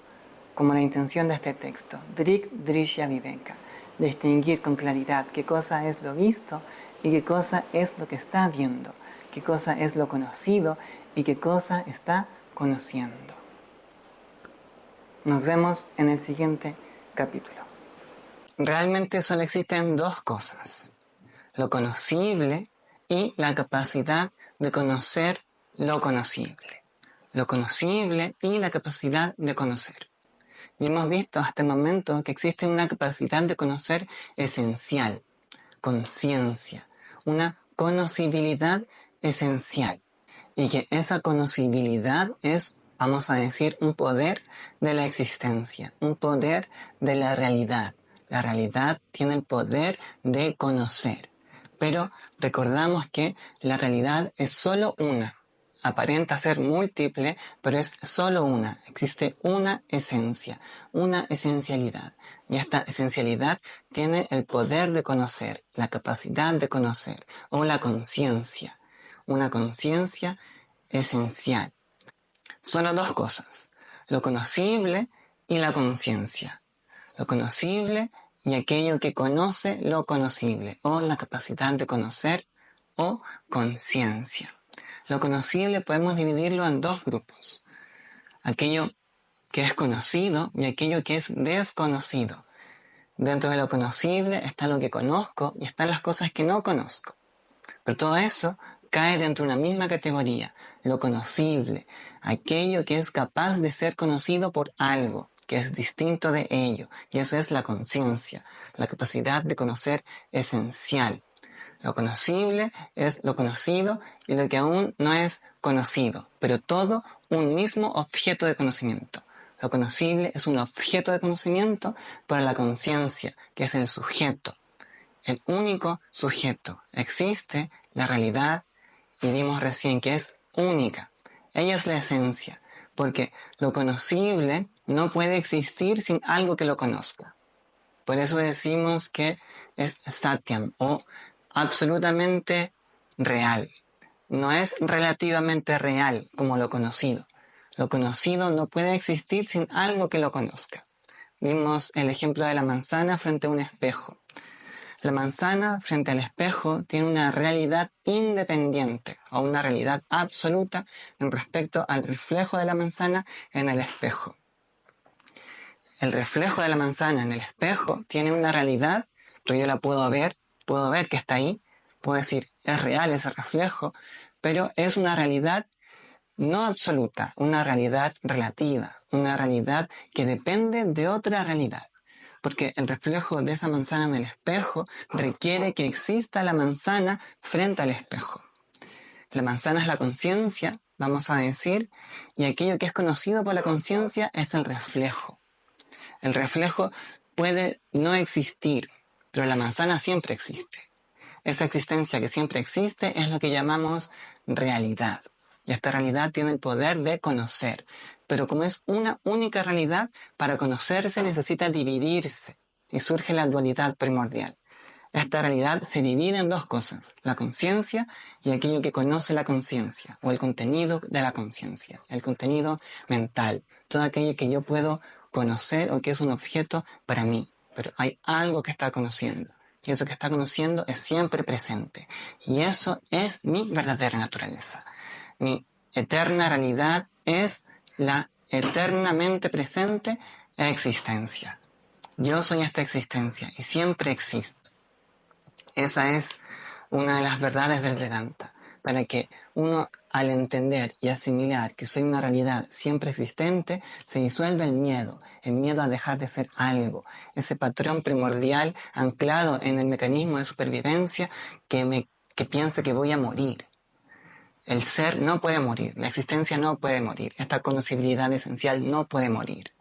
Como la intención de este texto, Drik Drishya Viveka, distinguir con claridad qué cosa es lo visto y qué cosa es lo que está viendo, qué cosa es lo conocido y qué cosa está conociendo. Nos vemos en el siguiente capítulo. Realmente solo existen dos cosas, lo conocible y la capacidad de conocer lo conocible. Lo conocible y la capacidad de conocer. Y hemos visto hasta el momento que existe una capacidad de conocer esencial, conciencia, una conocibilidad esencial. Y que esa conocibilidad es, vamos a decir, un poder de la existencia, un poder de la realidad. La realidad tiene el poder de conocer. Pero recordamos que la realidad es solo una. Aparenta ser múltiple, pero es solo una. Existe una esencia, una esencialidad. Y esta esencialidad tiene el poder de conocer, la capacidad de conocer, o la conciencia. Una conciencia esencial. Solo dos cosas, lo conocible y la conciencia. Lo conocible y aquello que conoce lo conocible, o la capacidad de conocer, o conciencia. Lo conocible podemos dividirlo en dos grupos. Aquello que es conocido y aquello que es desconocido. Dentro de lo conocible está lo que conozco y están las cosas que no conozco. Pero todo eso cae dentro de una misma categoría, lo conocible, aquello que es capaz de ser conocido por algo, que es distinto de ello, y eso es la conciencia, la capacidad de conocer esencial. Lo conocible es lo conocido y lo que aún no es conocido, pero todo un mismo objeto de conocimiento. Lo conocible es un objeto de conocimiento para la conciencia, que es el sujeto, el único sujeto. Existe la realidad y vimos recién que es única. Ella es la esencia, porque lo conocible no puede existir sin algo que lo conozca. Por eso decimos que es satyam o absolutamente real. No es relativamente real como lo conocido. Lo conocido no puede existir sin algo que lo conozca. Vimos el ejemplo de la manzana frente a un espejo. La manzana frente al espejo tiene una realidad independiente o una realidad absoluta en respecto al reflejo de la manzana en el espejo. El reflejo de la manzana en el espejo tiene una realidad, pero yo la puedo ver que está ahí, puedo decir, es real ese reflejo, pero es una realidad no absoluta, una realidad relativa, una realidad que depende de otra realidad. Porque el reflejo de esa manzana en el espejo requiere que exista la manzana frente al espejo. La manzana es la conciencia, vamos a decir, y aquello que es conocido por la conciencia es el reflejo. El reflejo puede no existir, pero la manzana siempre existe. Esa existencia que siempre existe es lo que llamamos realidad. Y esta realidad tiene el poder de conocer. Pero como es una única realidad, para conocerse necesita dividirse. Y surge la dualidad primordial. Esta realidad se divide en dos cosas, la conciencia y aquello que conoce la conciencia, o el contenido de la conciencia, el contenido mental, todo aquello que yo puedo conocer o que es un objeto para mí, pero hay algo que está conociendo, y eso que está conociendo es siempre presente, y eso es mi verdadera naturaleza. Mi eterna realidad es la eternamente presente existencia. Yo soy esta existencia y siempre existo. Esa es una de las verdades del Vedanta, para que uno al entender y asimilar que soy una realidad siempre existente, se disuelve el miedo a dejar de ser algo, ese patrón primordial anclado en el mecanismo de supervivencia que piensa que voy a morir. El ser no puede morir, la existencia no puede morir, esta conocibilidad esencial no puede morir.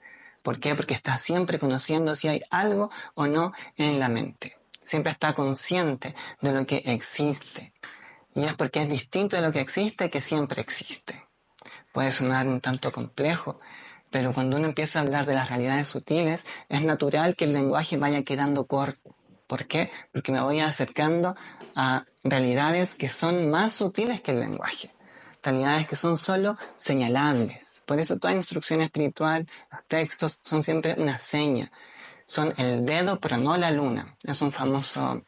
¿Por qué? Porque está siempre conociendo si hay algo o no en la mente. Siempre está consciente de lo que existe. Y es porque es distinto de lo que existe que siempre existe. Puede sonar un tanto complejo, pero cuando uno empieza a hablar de las realidades sutiles, es natural que el lenguaje vaya quedando corto. ¿Por qué? Porque me voy acercando a realidades que son más sutiles que el lenguaje. Realidades que son solo señalables. Por eso toda instrucción espiritual, los textos, son siempre una seña. Son el dedo, pero no la luna. Es un famoso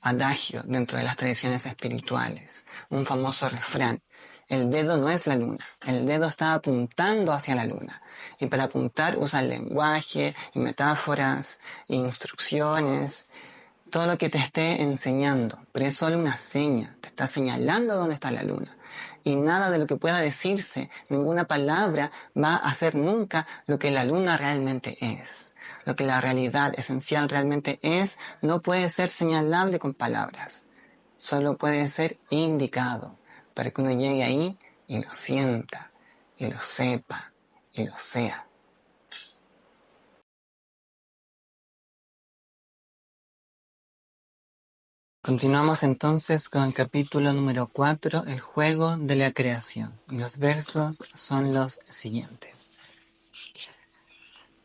adagio dentro de las tradiciones espirituales, un famoso refrán. El dedo no es la luna, el dedo está apuntando hacia la luna. Y para apuntar usa el lenguaje y metáforas e instrucciones, todo lo que te esté enseñando, pero es solo una seña, te está señalando dónde está la luna. Y nada de lo que pueda decirse, ninguna palabra va a ser nunca lo que la luna realmente es. Lo que la realidad esencial realmente es, no puede ser señalable con palabras. Solo puede ser indicado para que uno llegue ahí y lo sienta, y lo sepa, y lo sea. Continuamos entonces con el capítulo número 4, el juego de la creación. Y los versos son los siguientes.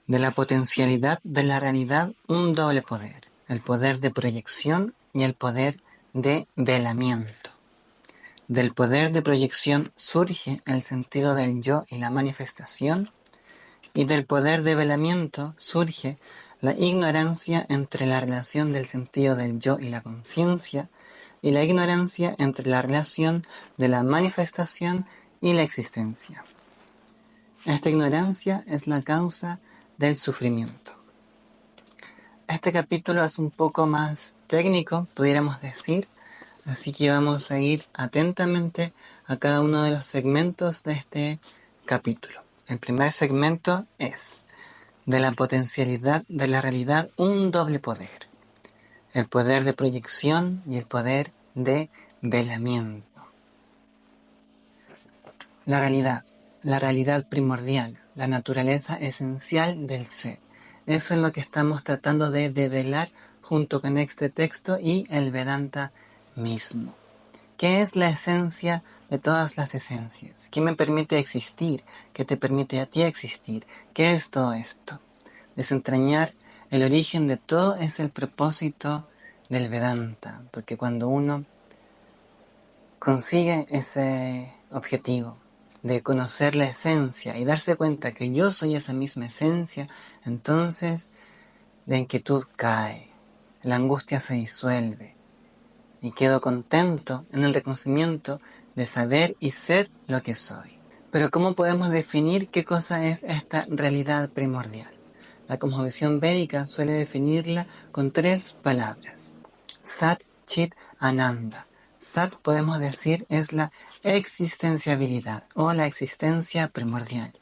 De la potencialidad de la realidad, un doble poder. El poder de proyección y el poder de velamiento. Del poder de proyección surge el sentido del yo y la manifestación, y del poder de velamiento surge la ignorancia entre la relación del sentido del yo y la conciencia, y la ignorancia entre la relación de la manifestación y la existencia. Esta ignorancia es la causa del sufrimiento. Este capítulo es un poco más técnico, pudiéramos decir, así que vamos a ir atentamente a cada uno de los segmentos de este capítulo. El primer segmento es: de la potencialidad de la realidad, un doble poder. el poder de proyección y el poder de velamiento. La realidad primordial, la naturaleza esencial del ser. Eso es lo que estamos tratando de develar junto con este texto y el Vedanta mismo. ¿Qué es la esencia de todas las esencias? ¿Qué me permite existir? ¿Qué te permite a ti existir? ¿Qué es todo esto? Desentrañar el origen de todo es el propósito del Vedanta, porque cuando uno consigue ese objetivo de conocer la esencia y darse cuenta que yo soy esa misma esencia, entonces la inquietud cae, la angustia se disuelve y quedo contento en el reconocimiento de saber y ser lo que soy. Pero ¿cómo podemos definir qué cosa es esta realidad primordial? La cosmovisión védica suele definirla con 3 palabras: Sat, Chit, Ananda. Sat, podemos decir, es la existenciabilidad o la existencia primordial,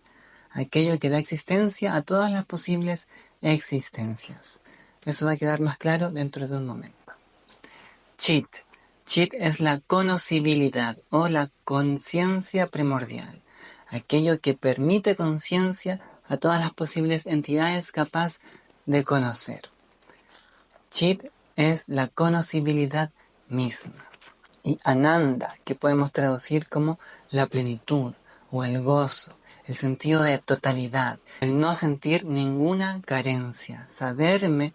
aquello que da existencia a todas las posibles existencias. Eso va a quedar más claro dentro de un momento. Chit. Chit es la conocibilidad o la conciencia primordial, aquello que permite conciencia a todas las posibles entidades capaz de conocer. Chit es la conocibilidad misma. Y Ananda, que podemos traducir como la plenitud o el gozo, el sentido de totalidad, el no sentir ninguna carencia, saberme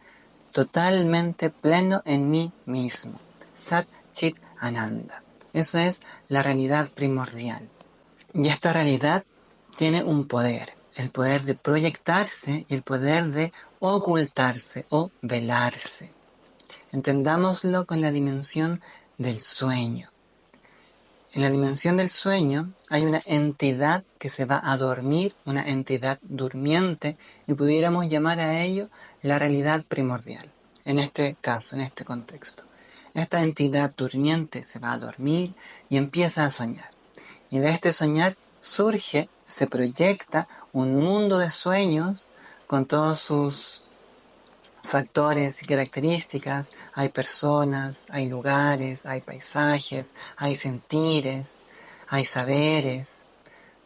totalmente pleno en mí mismo. Sat Chit Ananda. Eso es la realidad primordial. Y esta realidad tiene un poder, el poder de proyectarse y el poder de ocultarse o velarse. Entendámoslo con la dimensión del sueño. En la dimensión del sueño hay una entidad que se va a dormir, una entidad durmiente, y pudiéramos llamar a ello la realidad primordial, en este caso, en este contexto. Esta entidad durmiente se va a dormir y empieza a soñar. Y de este soñar surge, se proyecta un mundo de sueños con todos sus factores y características. Hay personas, hay lugares, hay paisajes, hay sentires, hay saberes.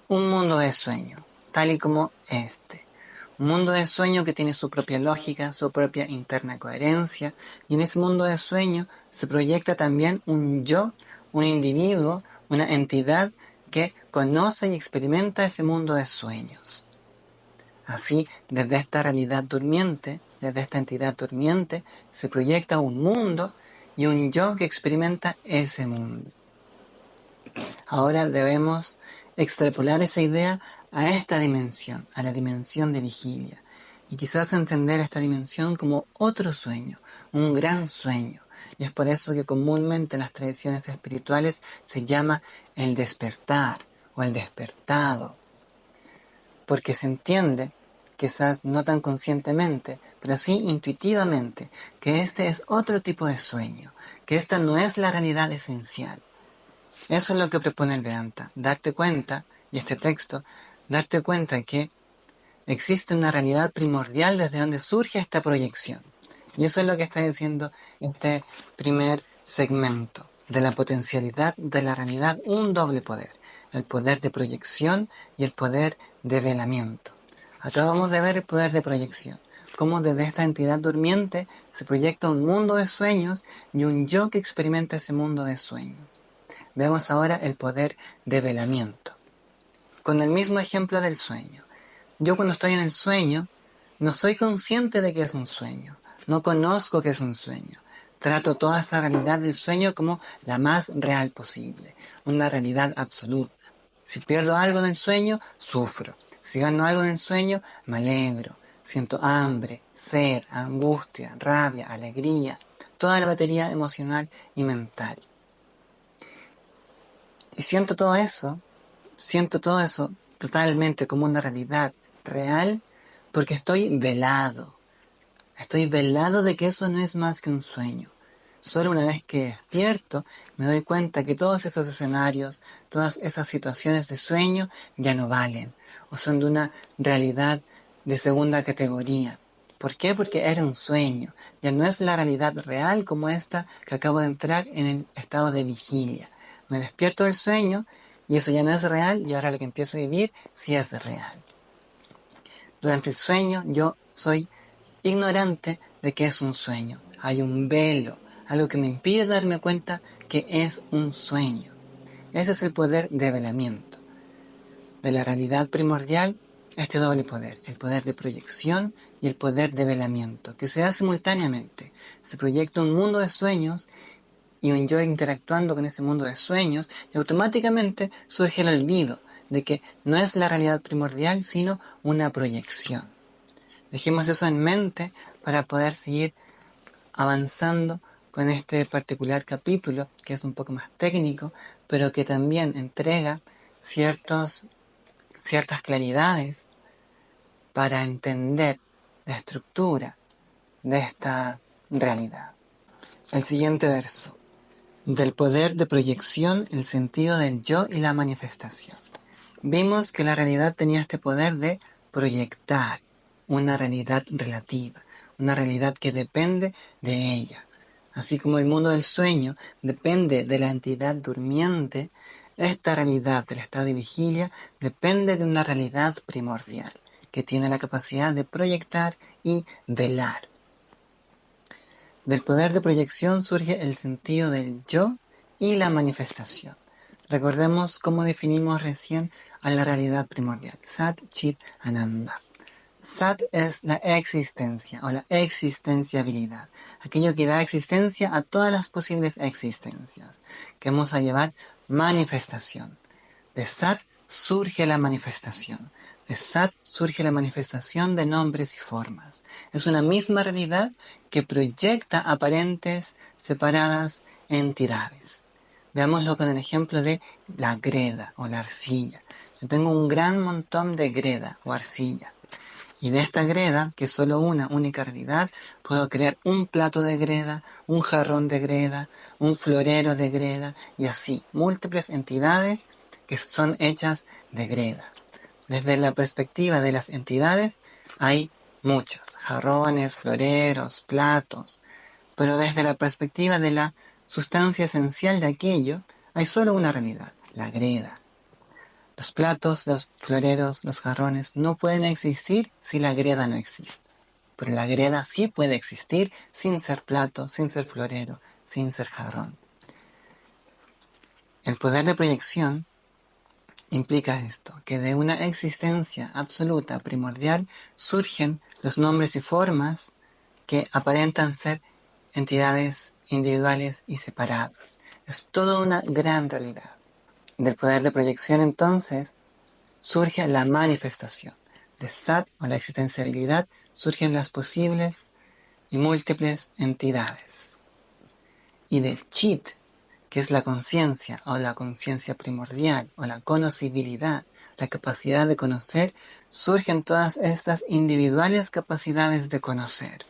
Un mundo de sueño, tal y como este. Un mundo de sueño que tiene su propia lógica, su propia interna coherencia, y en ese mundo de sueño se proyecta también un yo, un individuo, una entidad que conoce y experimenta ese mundo de sueños. Así, desde esta realidad durmiente, desde esta entidad durmiente, se proyecta un mundo y un yo que experimenta ese mundo. Ahora debemos extrapolar esa idea a esta dimensión, a la dimensión de vigilia, y quizás entender esta dimensión como otro sueño, un gran sueño. Y es por eso que comúnmente en las tradiciones espirituales se llama el despertar o el despertado, porque se entiende, quizás no tan conscientemente, pero sí intuitivamente, que este es otro tipo de sueño, que esta no es la realidad esencial. Eso es lo que propone el Vedanta, darte cuenta, y este texto, darte cuenta que existe una realidad primordial desde donde surge esta proyección. Y eso es lo que está diciendo este primer segmento, de la potencialidad de la realidad, un doble poder, el poder de proyección y el poder de velamiento. Acabamos de ver el poder de proyección, cómo desde esta entidad durmiente se proyecta un mundo de sueños y un yo que experimenta ese mundo de sueños. Veamos ahora el poder de velamiento. Con el mismo ejemplo del sueño. Yo cuando estoy en el sueño, no soy consciente de que es un sueño. No conozco que es un sueño. Trato toda esa realidad del sueño como la más real posible. Una realidad absoluta. Si pierdo algo en el sueño, sufro. Si gano algo en el sueño, me alegro. Siento hambre, sed, angustia, rabia, alegría. Toda la batería emocional y mental. Y siento todo eso totalmente como una realidad real, porque estoy velado de que eso no es más que un sueño. Solo una vez que despierto me doy cuenta que todos esos escenarios, todas esas situaciones de sueño ya no valen, o son de una realidad de segunda categoría. ¿Por qué? Porque era un sueño. Ya no es la realidad real como esta que acabo de entrar en el estado de vigilia. Me despierto del sueño y eso ya no es real y ahora lo que empiezo a vivir sí es real. Durante el sueño yo soy ignorante de que es un sueño. Hay un velo, algo que me impide darme cuenta que es un sueño. Ese es el poder de velamiento. De la realidad primordial, este doble poder, el poder de proyección y el poder de velamiento, que se da simultáneamente. Se proyecta un mundo de sueños y un yo interactuando con ese mundo de sueños y automáticamente surge el olvido de que no es la realidad primordial, sino una proyección. Dejemos eso en mente para poder seguir avanzando con este particular capítulo, que es un poco más técnico, pero que también entrega ciertas claridades para entender la estructura de esta realidad. El siguiente verso. Del poder de proyección, el sentido del yo y la manifestación. Vimos que la realidad tenía este poder de proyectar una realidad relativa, una realidad que depende de ella. Así como el mundo del sueño depende de la entidad durmiente, esta realidad del estado de vigilia depende de una realidad primordial, que tiene la capacidad de proyectar y velar. Del poder de proyección surge el sentido del yo y la manifestación. Recordemos cómo definimos recién a la realidad primordial, Sat Chit Ananda. Sat es la existencia o la existenciabilidad, aquello que da existencia a todas las posibles existencias, que vamos a llevar manifestación. De Sat surge la manifestación. De Sat surge la manifestación de nombres y formas. Es una misma realidad que proyecta aparentes, separadas entidades. Veámoslo con el ejemplo de la greda o la arcilla. Yo tengo un gran montón de greda o arcilla. Y de esta greda, que es solo una única realidad, puedo crear un plato de greda, un jarrón de greda, un florero de greda, y así, múltiples entidades que son hechas de greda. Desde la perspectiva de las entidades, hay muchas, jarrones, floreros, platos, pero desde la perspectiva de la sustancia esencial de aquello, hay solo una realidad, la greda. Los platos, los floreros, los jarrones no pueden existir si la greda no existe. Pero la greda sí puede existir sin ser plato, sin ser florero, sin ser jarrón. El poder de proyección implica esto, que de una existencia absoluta, primordial, surgen los nombres y formas que aparentan ser entidades individuales y separadas. Es toda una gran realidad. Del poder de proyección, entonces, surge la manifestación. De Sat, o la existenciabilidad, surgen las posibles y múltiples entidades. Y de Chit, que es la conciencia, o la conciencia primordial, o la conocibilidad, la capacidad de conocer, surgen todas estas individuales capacidades de conocer.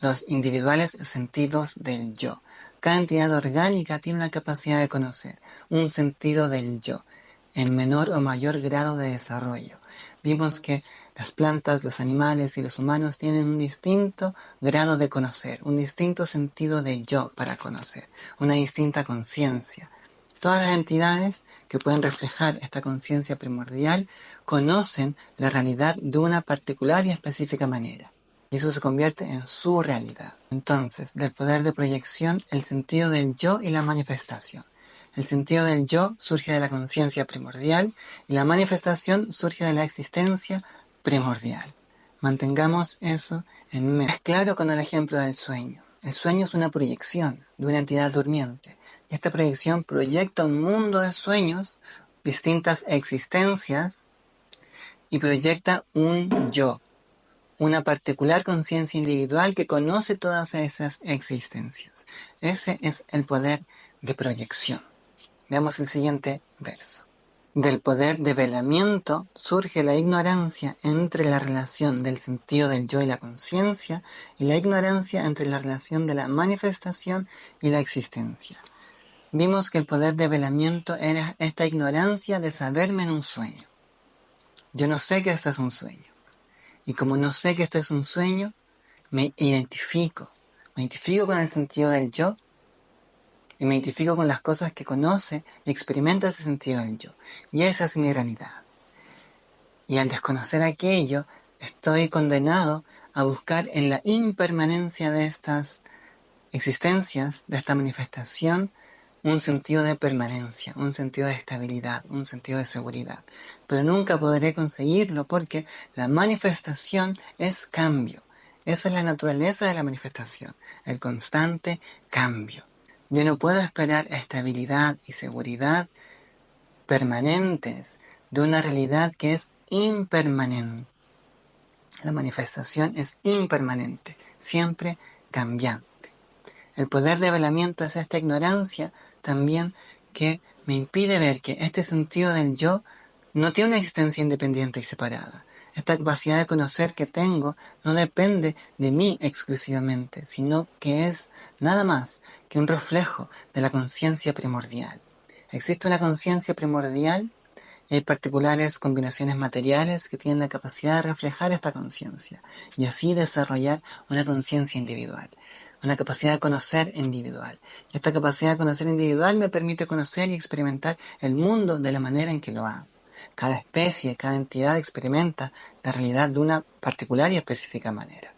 Los individuales sentidos del yo. Cada entidad orgánica tiene una capacidad de conocer, un sentido del yo, en menor o mayor grado de desarrollo. Vimos que las plantas, los animales y los humanos tienen un distinto grado de conocer, un distinto sentido de yo para conocer, una distinta conciencia. Todas las entidades que pueden reflejar esta conciencia primordial conocen la realidad de una particular y específica manera. Y eso se convierte en su realidad. Entonces, del poder de proyección, el sentido del yo y la manifestación. El sentido del yo surge de la conciencia primordial y la manifestación surge de la existencia primordial. Mantengamos eso en mente. Es claro con el ejemplo del sueño. El sueño es una proyección de una entidad durmiente. Y esta proyección proyecta un mundo de sueños, distintas existencias, y proyecta un yo, una particular conciencia individual que conoce todas esas existencias. Ese es el poder de proyección. Veamos el siguiente verso. Del poder de velamiento surge la ignorancia entre la relación del sentido del yo y la conciencia, y la ignorancia entre la relación de la manifestación y la existencia. Vimos que el poder de velamiento era esta ignorancia de saberme en un sueño. Yo no sé que esto es un sueño. Y como no sé que esto es un sueño, me identifico con el sentido del yo y me identifico con las cosas que conoce y experimenta ese sentido del yo. Y esa es mi realidad. Y al desconocer aquello, estoy condenado a buscar en la impermanencia de estas existencias, de esta manifestación, un sentido de permanencia, un sentido de estabilidad, un sentido de seguridad. Pero nunca podré conseguirlo porque la manifestación es cambio. Esa es la naturaleza de la manifestación, el constante cambio. Yo no puedo esperar estabilidad y seguridad permanentes de una realidad que es impermanente. La manifestación es impermanente, siempre cambiante. El poder de velamiento es esta ignorancia también que me impide ver que este sentido del yo no tiene una existencia independiente y separada. Esta capacidad de conocer que tengo no depende de mí exclusivamente, sino que es nada más que un reflejo de la conciencia primordial. Existe una conciencia primordial y hay particulares combinaciones materiales que tienen la capacidad de reflejar esta conciencia y así desarrollar una conciencia individual, una capacidad de conocer individual. Y esta capacidad de conocer individual me permite conocer y experimentar el mundo de la manera en que lo hago. Cada especie, cada entidad experimenta la realidad de una particular y específica manera.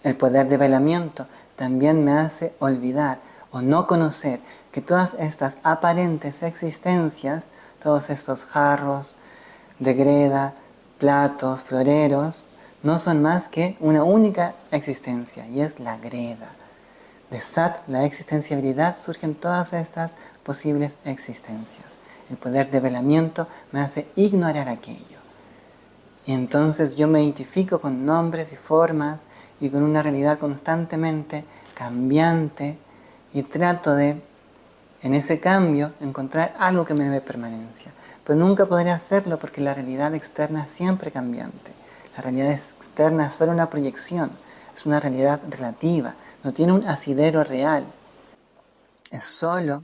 El poder de velamiento también me hace olvidar o no conocer que todas estas aparentes existencias, todos estos jarros de greda, platos, floreros, no son más que una única existencia, y es la greda. De Sat, la existenciabilidad, surgen todas estas posibles existencias. El poder de velamiento me hace ignorar aquello. Y entonces yo me identifico con nombres y formas y con una realidad constantemente cambiante y trato de, en ese cambio, encontrar algo que me dé permanencia. Pero nunca podré hacerlo porque la realidad externa es siempre cambiante. La realidad externa es solo una proyección, es una realidad relativa, no tiene un asidero real, es solo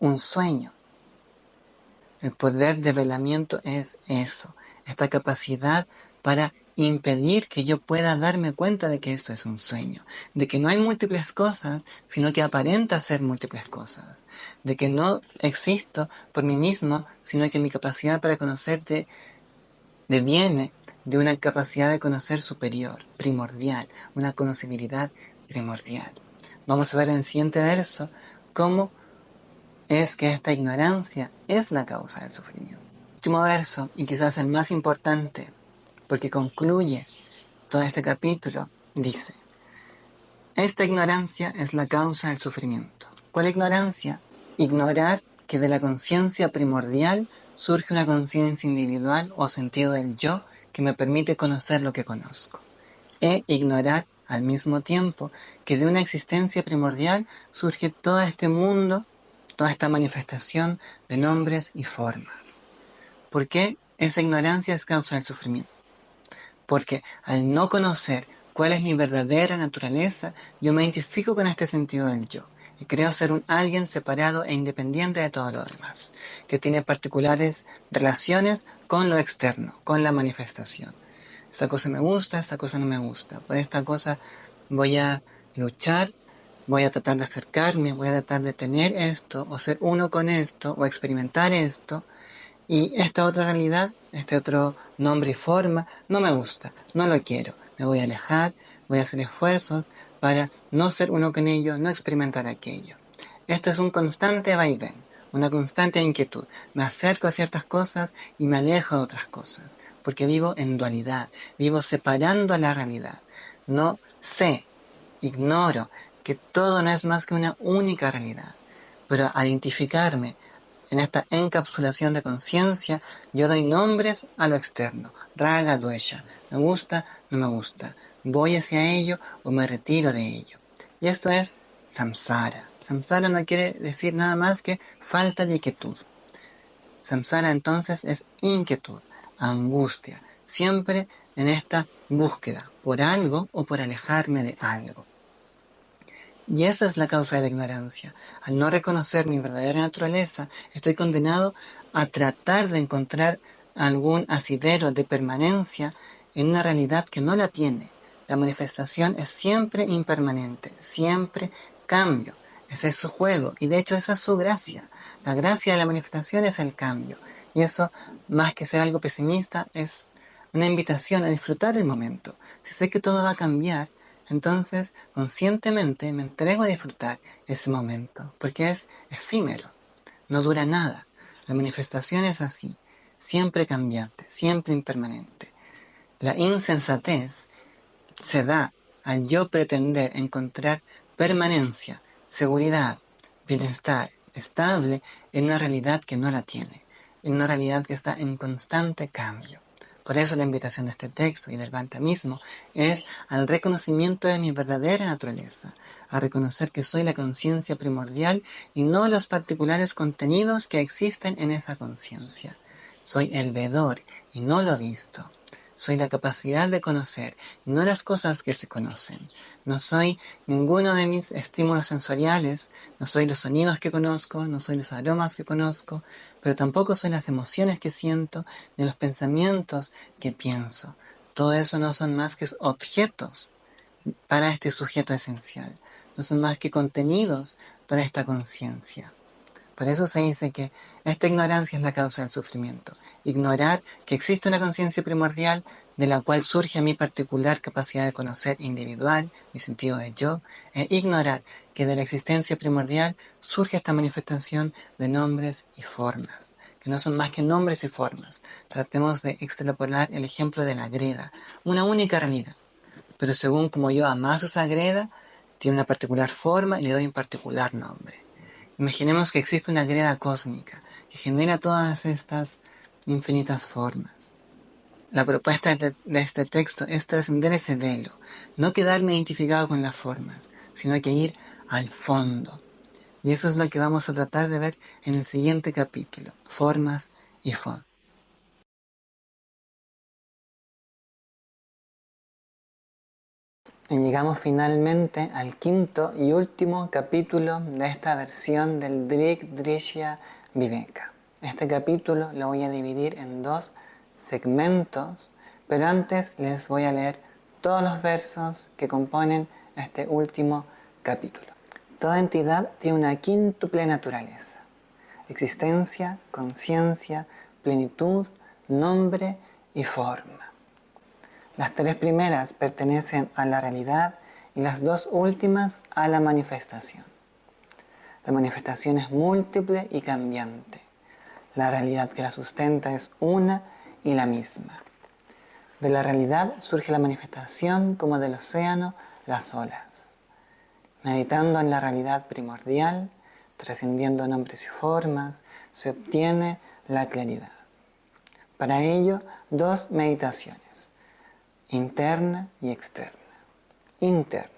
un sueño. El poder de velamiento es eso, esta capacidad para impedir que yo pueda darme cuenta de que esto es un sueño, de que no hay múltiples cosas, sino que aparenta ser múltiples cosas, de que no existo por mí mismo, sino que mi capacidad para conocerte deviene de una capacidad de conocer superior, primordial, una conocibilidad primordial. Vamos a ver en el siguiente verso cómo es que esta ignorancia es la causa del sufrimiento. El último verso, y quizás el más importante, porque concluye todo este capítulo, dice: esta ignorancia es la causa del sufrimiento. ¿Cuál ignorancia? Ignorar que de la conciencia primordial surge una conciencia individual o sentido del yo que me permite conocer lo que conozco. E ignorar al mismo tiempo que de una existencia primordial surge todo este mundo, toda esta manifestación de nombres y formas. ¿Por qué esa ignorancia es causa del sufrimiento? Porque al no conocer cuál es mi verdadera naturaleza, yo me identifico con este sentido del yo y creo ser un alguien separado e independiente de todo lo demás, que tiene particulares relaciones con lo externo, con la manifestación. Esta cosa me gusta, esta cosa no me gusta. Por esta cosa voy a luchar, voy a tratar de acercarme, voy a tratar de tener esto, o ser uno con esto, o experimentar esto. Y esta otra realidad, este otro nombre y forma, no me gusta, no lo quiero. Me voy a alejar, voy a hacer esfuerzos para no ser uno con ello, no experimentar aquello. Esto es un constante vaivén, una constante inquietud. Me acerco a ciertas cosas y me alejo de otras cosas, porque vivo en dualidad, vivo separando la realidad. No sé, ignoro que todo no es más que una única realidad, pero al identificarme en esta encapsulación de conciencia, yo doy nombres a lo externo, raga, duesha, me gusta, no me gusta, voy hacia ello o me retiro de ello. Y esto es samsara. Samsara no quiere decir nada más que falta de quietud. Samsara entonces es inquietud, angustia, siempre en esta búsqueda por algo o por alejarme de algo. Y esa es la causa de la ignorancia. Al no reconocer mi verdadera naturaleza, estoy condenado a tratar de encontrar algún asidero de permanencia en una realidad que no la tiene, La manifestación es siempre impermanente, siempre cambio. Ese es su juego y de hecho esa es su gracia. La gracia de la manifestación es el cambio. Y eso, más que ser algo pesimista, es una invitación a disfrutar el momento. Si sé que todo va a cambiar, entonces conscientemente me entrego a disfrutar ese momento, porque es efímero, no dura nada. La manifestación es así, siempre cambiante, siempre impermanente. La insensatez se da al yo pretender encontrar permanencia, seguridad, bienestar estable en una realidad que no la tiene, en una realidad que está en constante cambio. Por eso la invitación de este texto y del Bhanta mismo es al reconocimiento de mi verdadera naturaleza, a reconocer que soy la conciencia primordial y no los particulares contenidos que existen en esa conciencia. Soy el vedor y no lo visto. Soy la capacidad de conocer, y no las cosas que se conocen. No soy ninguno de mis estímulos sensoriales, no soy los sonidos que conozco, no soy los aromas que conozco, pero tampoco soy las emociones que siento, ni los pensamientos que pienso. Todo eso no son más que objetos para este sujeto esencial, no son más que contenidos para esta conciencia. Por eso se dice que esta ignorancia es la causa del sufrimiento. Ignorar que existe una conciencia primordial de la cual surge mi particular capacidad de conocer individual, mi sentido de yo, e ignorar que de la existencia primordial surge esta manifestación de nombres y formas, que no son más que nombres y formas. Tratemos de extrapolar el ejemplo de la greda, una única realidad, pero según como yo amaso esa greda, tiene una particular forma y le doy un particular nombre. Imaginemos que existe una greda cósmica que genera todas estas infinitas formas. La propuesta de este texto es trascender ese velo, no quedarme identificado con las formas, sino que ir al fondo. Y eso es lo que vamos a tratar de ver en el siguiente capítulo, formas y fondo. Y llegamos finalmente al quinto y último capítulo de esta versión del Drig Drishya Viveka. Este capítulo lo voy a dividir en dos segmentos, pero antes les voy a leer todos los versos que componen este último capítulo. Toda entidad tiene una quíntuple naturaleza: existencia, conciencia, plenitud, nombre y forma. Las tres primeras pertenecen a la realidad y las dos últimas a la manifestación. La manifestación es múltiple y cambiante. La realidad que la sustenta es una y la misma. De la realidad surge la manifestación como del océano las olas. Meditando en la realidad primordial, trascendiendo nombres y formas, se obtiene la claridad. Para ello, dos meditaciones: interna y externa. Interna,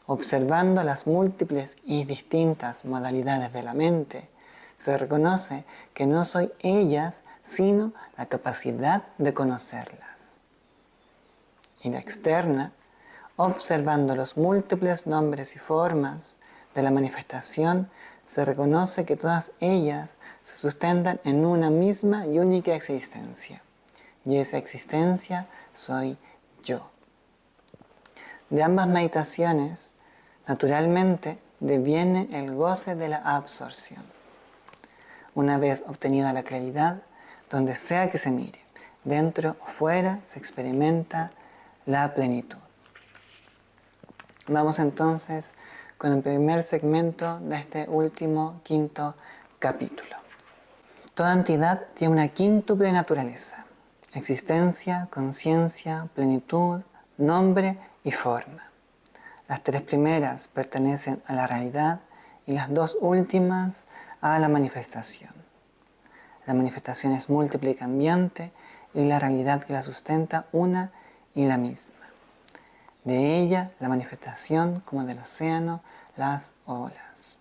observando las múltiples y distintas modalidades de la mente, se reconoce que no soy ellas, sino la capacidad de conocerlas. Y la externa, observando los múltiples nombres y formas de la manifestación, se reconoce que todas ellas se sustentan en una misma y única existencia. Y esa existencia soy yo. De ambas meditaciones, naturalmente, deviene el goce de la absorción. Una vez obtenida la claridad, donde sea que se mire, dentro o fuera, se experimenta la plenitud. Vamos entonces con el primer segmento de este último quinto capítulo. Toda entidad tiene una quíntuple naturaleza: existencia, conciencia, plenitud, nombre y forma. Las tres primeras pertenecen a la realidad y las dos últimas a la manifestación. La manifestación es múltiple y cambiante y la realidad que la sustenta una y la misma. De ella, la manifestación, como del océano, las olas.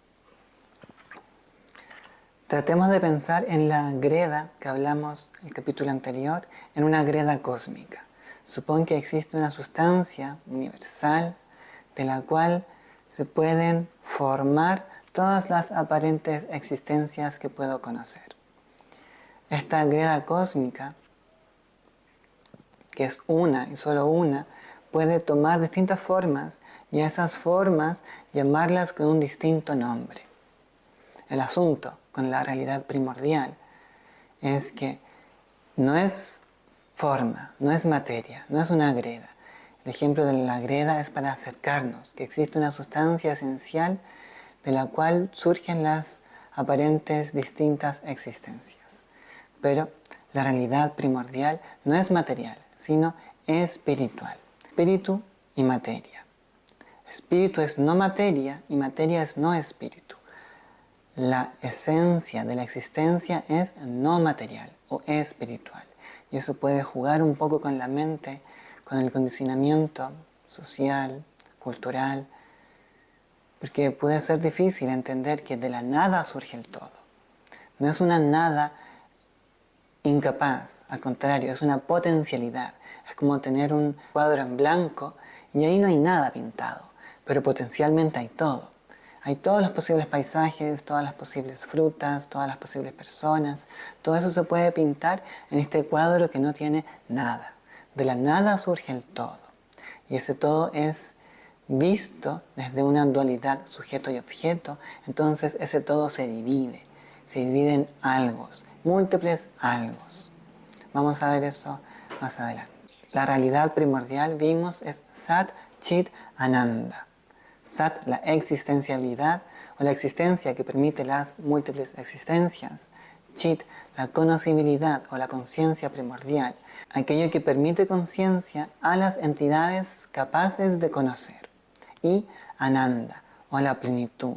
Tratemos de pensar en la greda que hablamos en el capítulo anterior, en una greda cósmica. Supón que existe una sustancia universal de la cual se pueden formar todas las aparentes existencias que puedo conocer. Esta greda cósmica, que es una y solo una, puede tomar distintas formas y a esas formas llamarlas con un distinto nombre. El asunto con la realidad primordial es que no es forma, no es materia, no es una greda. El ejemplo de la greda es para acercarnos, que existe una sustancia esencial de la cual surgen las aparentes distintas existencias. Pero la realidad primordial no es material, sino espiritual. Espíritu y materia. Espíritu es no materia y materia es no espíritu. La esencia de la existencia es no material o espiritual. Y eso puede jugar un poco con la mente, con el condicionamiento social, cultural, porque puede ser difícil entender que de la nada surge el todo. No es una nada incapaz, al contrario, es una potencialidad. Es como tener un cuadro en blanco y ahí no hay nada pintado, pero potencialmente hay todo. Hay todos los posibles paisajes, todas las posibles frutas, todas las posibles personas. Todo eso se puede pintar en este cuadro que no tiene nada. De la nada surge el todo. Y ese todo es visto desde una dualidad sujeto y objeto. Entonces ese todo se divide en algos, múltiples algos. Vamos a ver eso más adelante. La realidad primordial, vimos, es Sat Chit Ananda. Sat, la existencialidad o la existencia que permite las múltiples existencias. Chit, la conocibilidad o la conciencia primordial, aquello que permite conciencia a las entidades capaces de conocer. Y Ananda, o la plenitud.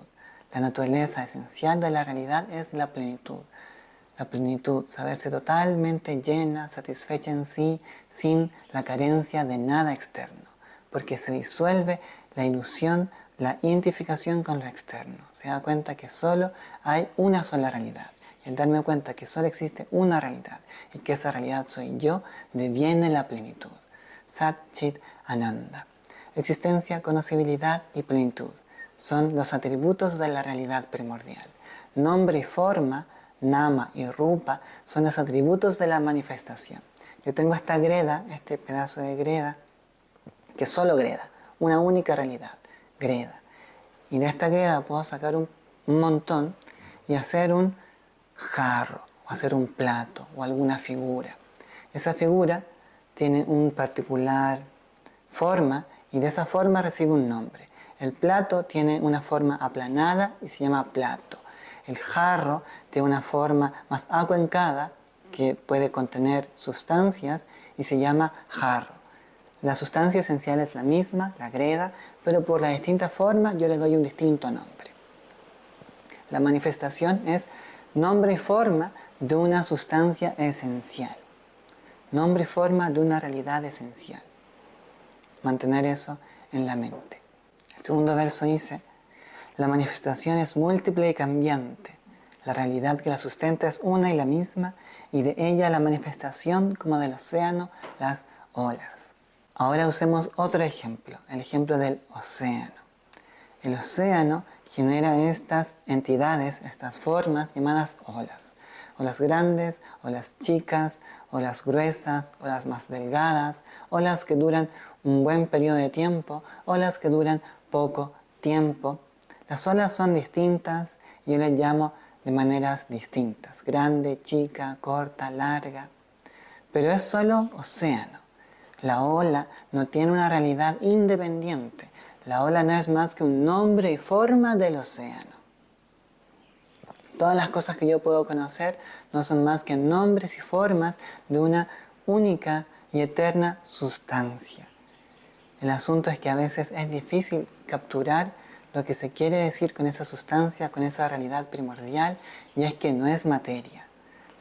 La naturaleza esencial de la realidad es la plenitud. La plenitud, saberse totalmente llena, satisfecha en sí, sin la carencia de nada externo, porque se disuelve la ilusión, la identificación con lo externo. Se da cuenta que solo hay una sola realidad. Y al darme cuenta que solo existe una realidad y que esa realidad soy yo, deviene la plenitud. Sat Chit Ananda. Existencia, conocibilidad y plenitud son los atributos de la realidad primordial. Nombre y forma, nama y rupa, son los atributos de la manifestación. Yo tengo esta greda, este pedazo de greda, que es solo greda, una única realidad, greda. Y de esta greda puedo sacar un montón y hacer un jarro, o hacer un plato, o alguna figura. Esa figura tiene una particular forma y de esa forma recibe un nombre. El plato tiene una forma aplanada y se llama plato. El jarro tiene una forma más acuencada que puede contener sustancias y se llama jarro. La sustancia esencial es la misma, la greda, pero por la distinta forma yo le doy un distinto nombre. La manifestación es nombre y forma de una sustancia esencial. Nombre y forma de una realidad esencial. Mantener eso en la mente. El segundo verso dice, la manifestación es múltiple y cambiante. La realidad que la sustenta es una y la misma, y de ella la manifestación como del océano, las olas. Ahora usemos otro ejemplo, el ejemplo del océano. El océano genera estas entidades, estas formas llamadas olas. Olas grandes, olas chicas, olas gruesas, olas más delgadas, olas que duran un buen periodo de tiempo, olas que duran poco tiempo. Las olas son distintas y yo les llamo de maneras distintas, grande, chica, corta, larga. Pero es solo océano. La ola no tiene una realidad independiente. La ola no es más que un nombre y forma del océano. Todas las cosas que yo puedo conocer no son más que nombres y formas de una única y eterna sustancia. El asunto es que a veces es difícil capturar lo que se quiere decir con esa sustancia, con esa realidad primordial, y es que no es materia.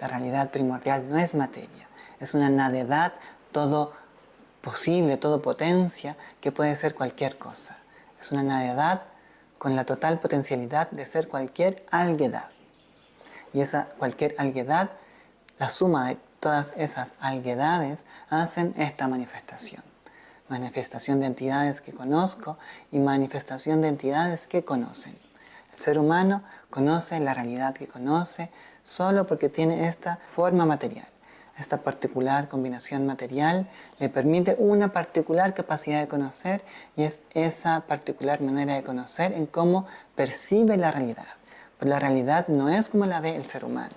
La realidad primordial no es materia. Es una nadedad, todo posible, todo potencia, que puede ser cualquier cosa. Es una nadedad con la total potencialidad de ser cualquier alguedad. Y esa cualquier alguedad, la suma de todas esas alguedades hacen esta manifestación. Manifestación de entidades que conozco y manifestación de entidades que conocen. El ser humano conoce la realidad que conoce solo porque tiene esta forma material. esta particular combinación material le permite una particular capacidad de conocer, y es esa particular manera de conocer en cómo percibe la realidad. Pues la realidad no es como la ve el ser humano.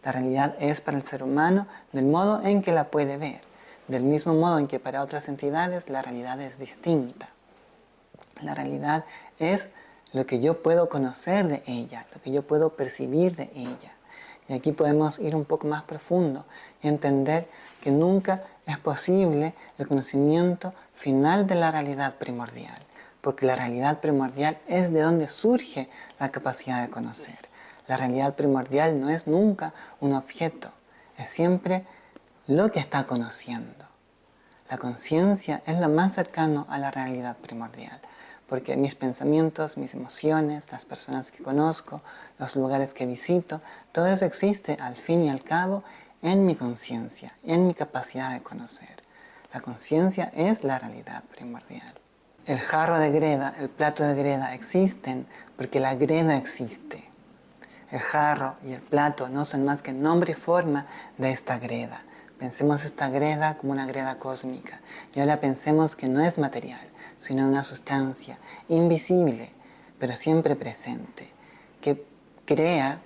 La realidad es para el ser humano del modo en que la puede ver, del mismo modo en que para otras entidades la realidad es distinta. La realidad es lo que yo puedo conocer de ella, lo que yo puedo percibir de ella. Y aquí podemos ir un poco más profundo y entender que nunca es posible el conocimiento final de la realidad primordial, porque la realidad primordial es de donde surge la capacidad de conocer. La realidad primordial no es nunca un objeto, es siempre lo que está conociendo. La conciencia es lo más cercano a la realidad primordial, porque mis pensamientos, mis emociones, las personas que conozco, los lugares que visito, todo eso existe al fin y al cabo en mi conciencia, en mi capacidad de conocer. La conciencia es la realidad primordial. El jarro de greda, el plato de greda existen porque la greda existe. El jarro y el plato no son más que nombre y forma de esta greda. Pensemos esta greda como una greda cósmica, y ahora pensemos que no es material, sino una sustancia invisible, pero siempre presente, que crea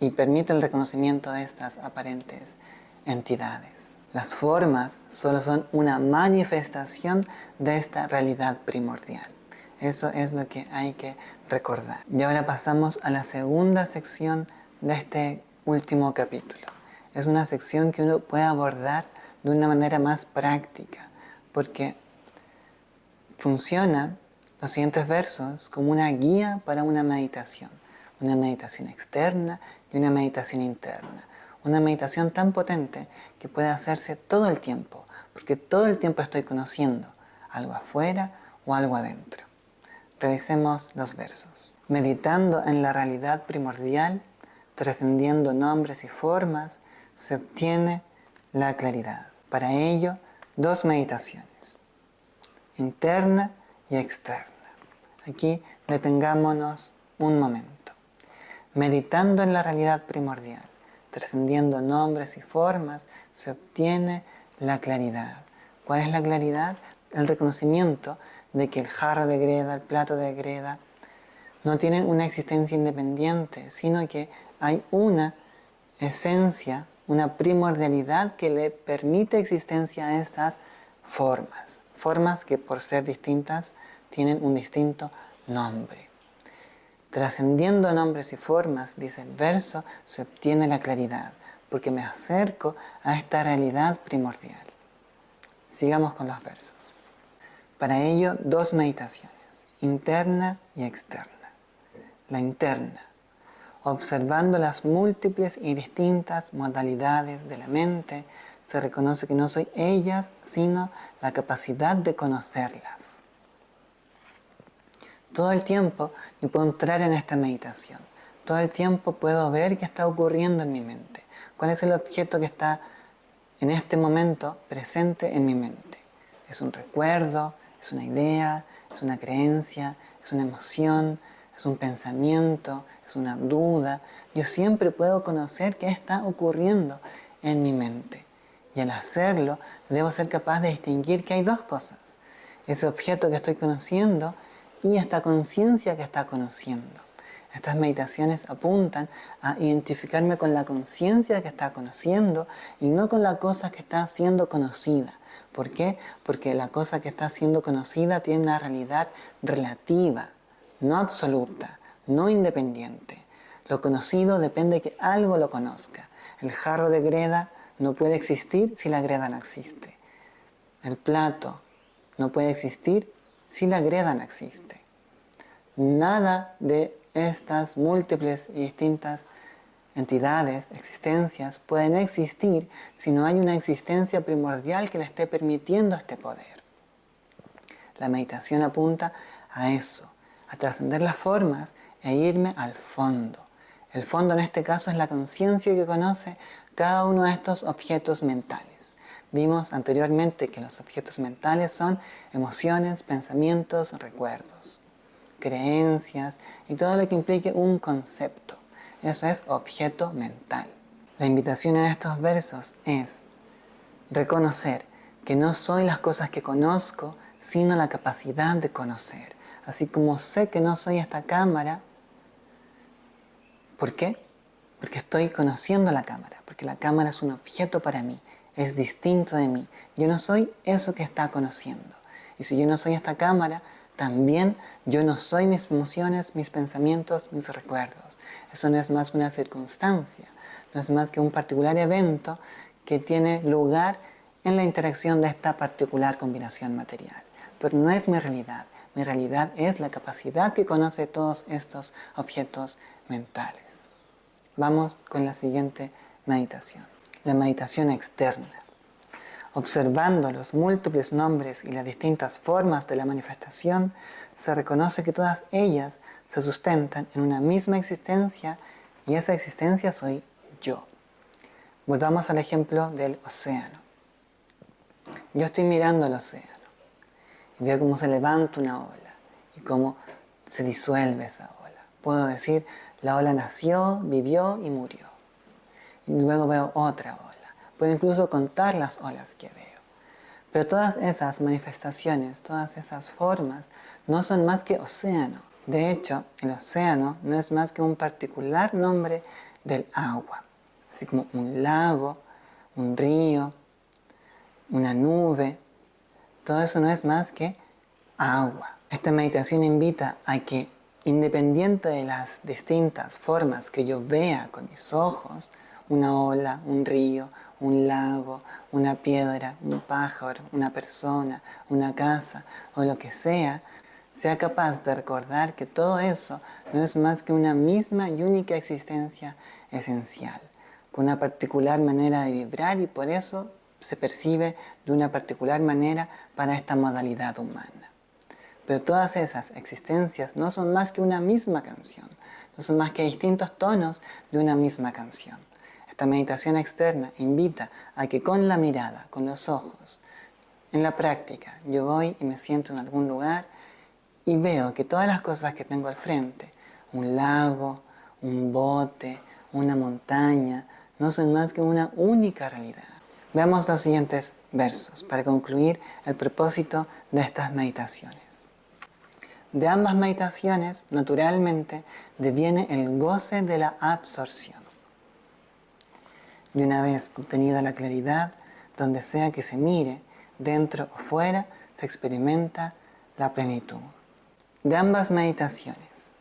y permite el reconocimiento de estas aparentes entidades. Las formas solo son una manifestación de esta realidad primordial. Eso es lo que hay que recordar. Y ahora pasamos a la segunda sección de este último capítulo. Es una sección que uno puede abordar de una manera más práctica, porque funcionan los siguientes versos como una guía para una meditación externa y una meditación interna. Una meditación tan potente que puede hacerse todo el tiempo, porque todo el tiempo estoy conociendo algo afuera o algo adentro. Revisemos los versos. Meditando en la realidad primordial, trascendiendo nombres y formas, se obtiene la claridad. Para ello, dos meditaciones, interna y externa. Aquí detengámonos un momento. Meditando en la realidad primordial, trascendiendo nombres y formas, se obtiene la claridad. ¿Cuál es la claridad? El reconocimiento de que el jarro de greda, el plato de greda, no tienen una existencia independiente, sino que hay una esencia, una primordialidad que le permite existencia a estas formas. Formas que por ser distintas tienen un distinto nombre. Trascendiendo nombres y formas, dice el verso, se obtiene la claridad, porque me acerco a esta realidad primordial. Sigamos con los versos. Para ello, dos meditaciones, interna y externa. La interna, observando las múltiples y distintas modalidades de la mente, se reconoce que no soy ellas, sino la capacidad de conocerlas. Todo el tiempo yo puedo entrar en esta meditación. Todo el tiempo puedo ver qué está ocurriendo en mi mente. ¿Cuál es el objeto que está en este momento presente en mi mente? ¿Es un recuerdo? ¿Es una idea? ¿Es una creencia? ¿Es una emoción? ¿Es un pensamiento? ¿Es una duda? Yo siempre puedo conocer qué está ocurriendo en mi mente. Y al hacerlo, debo ser capaz de distinguir que hay dos cosas. Ese objeto que estoy conociendo y esta conciencia que está conociendo. Estas meditaciones apuntan a identificarme con la conciencia que está conociendo y no con la cosa que está siendo conocida. ¿Por qué? Porque la cosa que está siendo conocida tiene una realidad relativa, no absoluta, no independiente. Lo conocido depende de que algo lo conozca. El jarro de greda no puede existir si la greda no existe. El plato no puede existir si la greda no existe. Nada de estas múltiples y distintas entidades, existencias, pueden existir si no hay una existencia primordial que le esté permitiendo este poder. La meditación apunta a eso, a trascender las formas e irme al fondo. El fondo en este caso es la conciencia que conoce cada uno de estos objetos mentales. Vimos anteriormente que los objetos mentales son emociones, pensamientos, recuerdos, creencias y todo lo que implique un concepto. Eso es objeto mental. La invitación en estos versos es reconocer que no soy las cosas que conozco, sino la capacidad de conocer. Así como sé que no soy esta cámara, ¿por qué? Porque estoy conociendo la cámara, porque la cámara es un objeto para mí, es distinto de mí. Yo no soy eso que está conociendo. Y si yo no soy esta cámara, también yo no soy mis emociones, mis pensamientos, mis recuerdos. Eso no es más que una circunstancia, no es más que un particular evento que tiene lugar en la interacción de esta particular combinación material. Pero no es mi realidad. Mi realidad es la capacidad que conoce todos estos objetos mentales. Vamos con la siguiente meditación. La meditación externa. Observando los múltiples nombres y las distintas formas de la manifestación, se reconoce que todas ellas se sustentan en una misma existencia y esa existencia soy yo. Volvamos al ejemplo del océano. Yo estoy mirando el océano y veo cómo se levanta una ola y cómo se disuelve esa ola. Puedo decir, la ola nació, vivió y murió. Y luego veo otra ola. Puedo incluso contar las olas que veo. Pero todas esas manifestaciones, todas esas formas, no son más que océano. De hecho, el océano no es más que un particular nombre del agua. Así como un lago, un río, una nube. Todo eso no es más que agua. Esta meditación invita a que, independiente de las distintas formas que yo vea con mis ojos, una ola, un río, un lago, una piedra, un pájaro, una persona, una casa o lo que sea capaz de recordar que todo eso no es más que una misma y única existencia esencial, con una particular manera de vibrar y por eso se percibe de una particular manera para esta modalidad humana. Pero todas esas existencias no son más que una misma canción, no son más que distintos tonos de una misma canción. Esta meditación externa invita a que con la mirada, con los ojos, en la práctica, yo voy y me siento en algún lugar y veo que todas las cosas que tengo al frente, un lago, un bote, una montaña, no son más que una única realidad. Veamos los siguientes versos para concluir el propósito de estas meditaciones. De ambas meditaciones, naturalmente, deviene el goce de la absorción. Y una vez obtenida la claridad, donde sea que se mire, dentro o fuera, se experimenta la plenitud. De ambas meditaciones,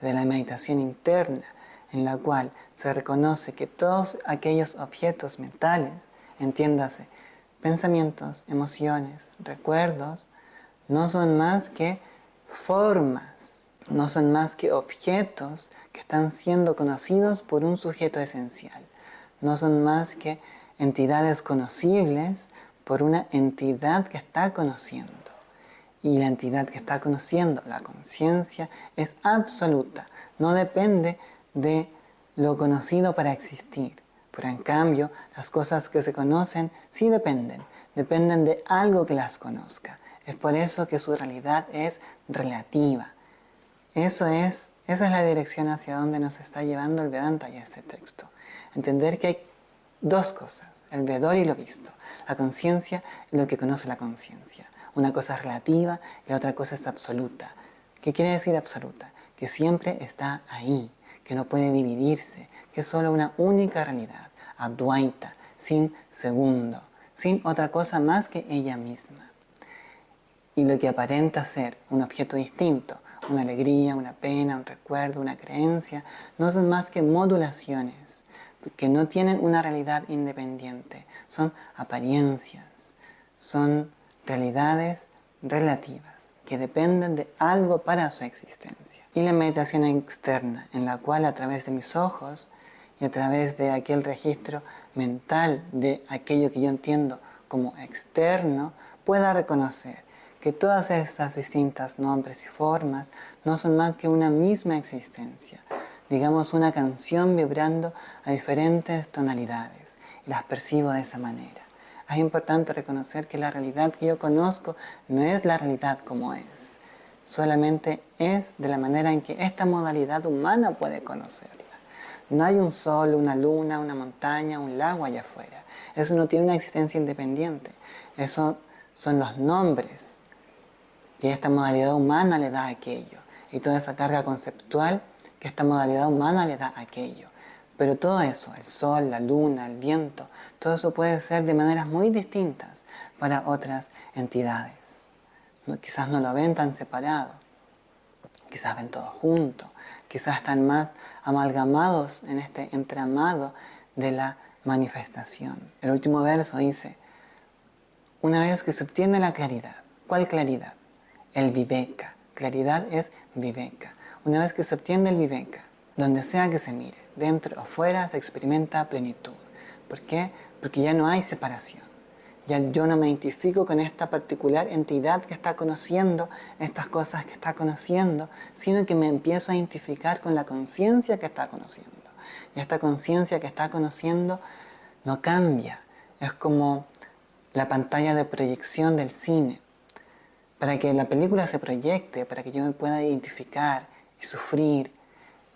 de la meditación interna, en la cual se reconoce que todos aquellos objetos mentales, entiéndase, pensamientos, emociones, recuerdos, no son más que formas, no son más que objetos que están siendo conocidos por un sujeto esencial. No son más que entidades conocibles por una entidad que está conociendo. Y la entidad que está conociendo, la conciencia, es absoluta, no depende de lo conocido para existir. Pero en cambio, las cosas que se conocen sí dependen de algo que las conozca. Es por eso que su realidad es relativa. Esa es la dirección hacia donde nos está llevando el Vedanta y este texto. Entender que hay dos cosas, el vedor y lo visto. La conciencia y lo que conoce la conciencia. Una cosa es relativa y la otra cosa es absoluta. ¿Qué quiere decir absoluta? Que siempre está ahí, que no puede dividirse, que es solo una única realidad, advaita, sin segundo, sin otra cosa más que ella misma. Y lo que aparenta ser un objeto distinto, una alegría, una pena, un recuerdo, una creencia, no son más que modulaciones, que no tienen una realidad independiente, son apariencias, son realidades relativas, que dependen de algo para su existencia. Y la meditación externa, en la cual a través de mis ojos y a través de aquel registro mental de aquello que yo entiendo como externo, pueda reconocer que todas estas distintas nombres y formas no son más que una misma existencia, digamos una canción vibrando a diferentes tonalidades, y las percibo de esa manera. Es importante reconocer que la realidad que yo conozco no es la realidad como es, solamente es de la manera en que esta modalidad humana puede conocerla. No hay un sol, una luna, una montaña, un lago allá afuera. Eso no tiene una existencia independiente. Eso son los nombres que esta modalidad humana le da a aquello. Y toda esa carga conceptual que esta modalidad humana le da a aquello. Pero todo eso, el sol, la luna, el viento, todo eso puede ser de maneras muy distintas para otras entidades. Quizás no lo ven tan separado, quizás ven todo junto, quizás están más amalgamados en este entramado de la manifestación. El último verso dice, una vez que se obtiene la claridad, ¿cuál claridad? El viveka. Claridad es viveka. Una vez que se obtiene el viveka, donde sea que se mire, dentro o fuera, se experimenta plenitud. ¿Por qué? Porque ya no hay separación. Ya yo no me identifico con esta particular entidad que está conociendo estas cosas que está conociendo, sino que me empiezo a identificar con la conciencia que está conociendo. Y esta conciencia que está conociendo no cambia. Es como la pantalla de proyección del cine. Para que la película se proyecte, para que yo me pueda identificar y sufrir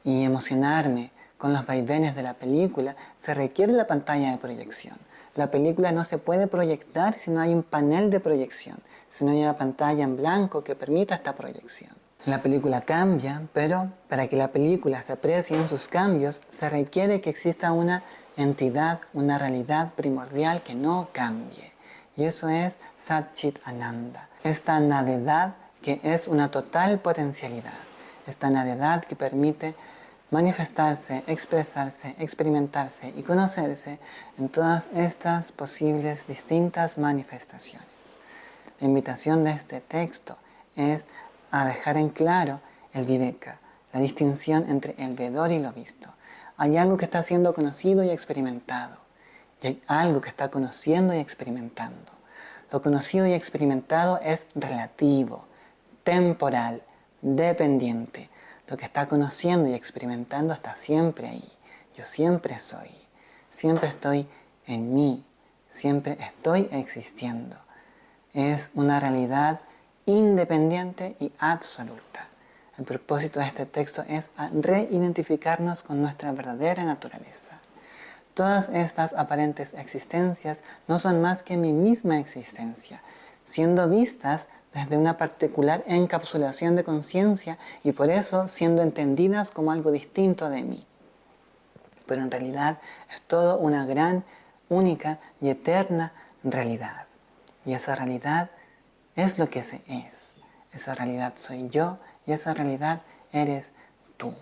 y emocionarme con los vaivenes de la película, se requiere la pantalla de proyección. La película no se puede proyectar si no hay un panel de proyección, si no hay una pantalla en blanco que permita esta proyección. La película cambia, pero para que la película se aprecie en sus cambios, se requiere que exista una entidad, una realidad primordial que no cambie. Y eso es Sat Chit Ananda. Esta nadedad que es una total potencialidad. Esta nadedad que permite manifestarse, expresarse, experimentarse y conocerse en todas estas posibles distintas manifestaciones. La invitación de este texto es a dejar en claro el viveka, la distinción entre el vedor y lo visto. Hay algo que está siendo conocido y experimentado, y hay algo que está conociendo y experimentando. Lo conocido y experimentado es relativo, temporal, dependiente. Lo que está conociendo y experimentando está siempre ahí. Yo siempre soy, siempre estoy en mí, siempre estoy existiendo. Es una realidad independiente y absoluta. El propósito de este texto es reidentificarnos con nuestra verdadera naturaleza. Todas estas aparentes existencias no son más que mi misma existencia, siendo vistas desde una particular encapsulación de conciencia y por eso siendo entendidas como algo distinto de mí. Pero en realidad es todo una gran, única y eterna realidad. Y esa realidad es lo que se es. Esa realidad soy yo y esa realidad eres tú.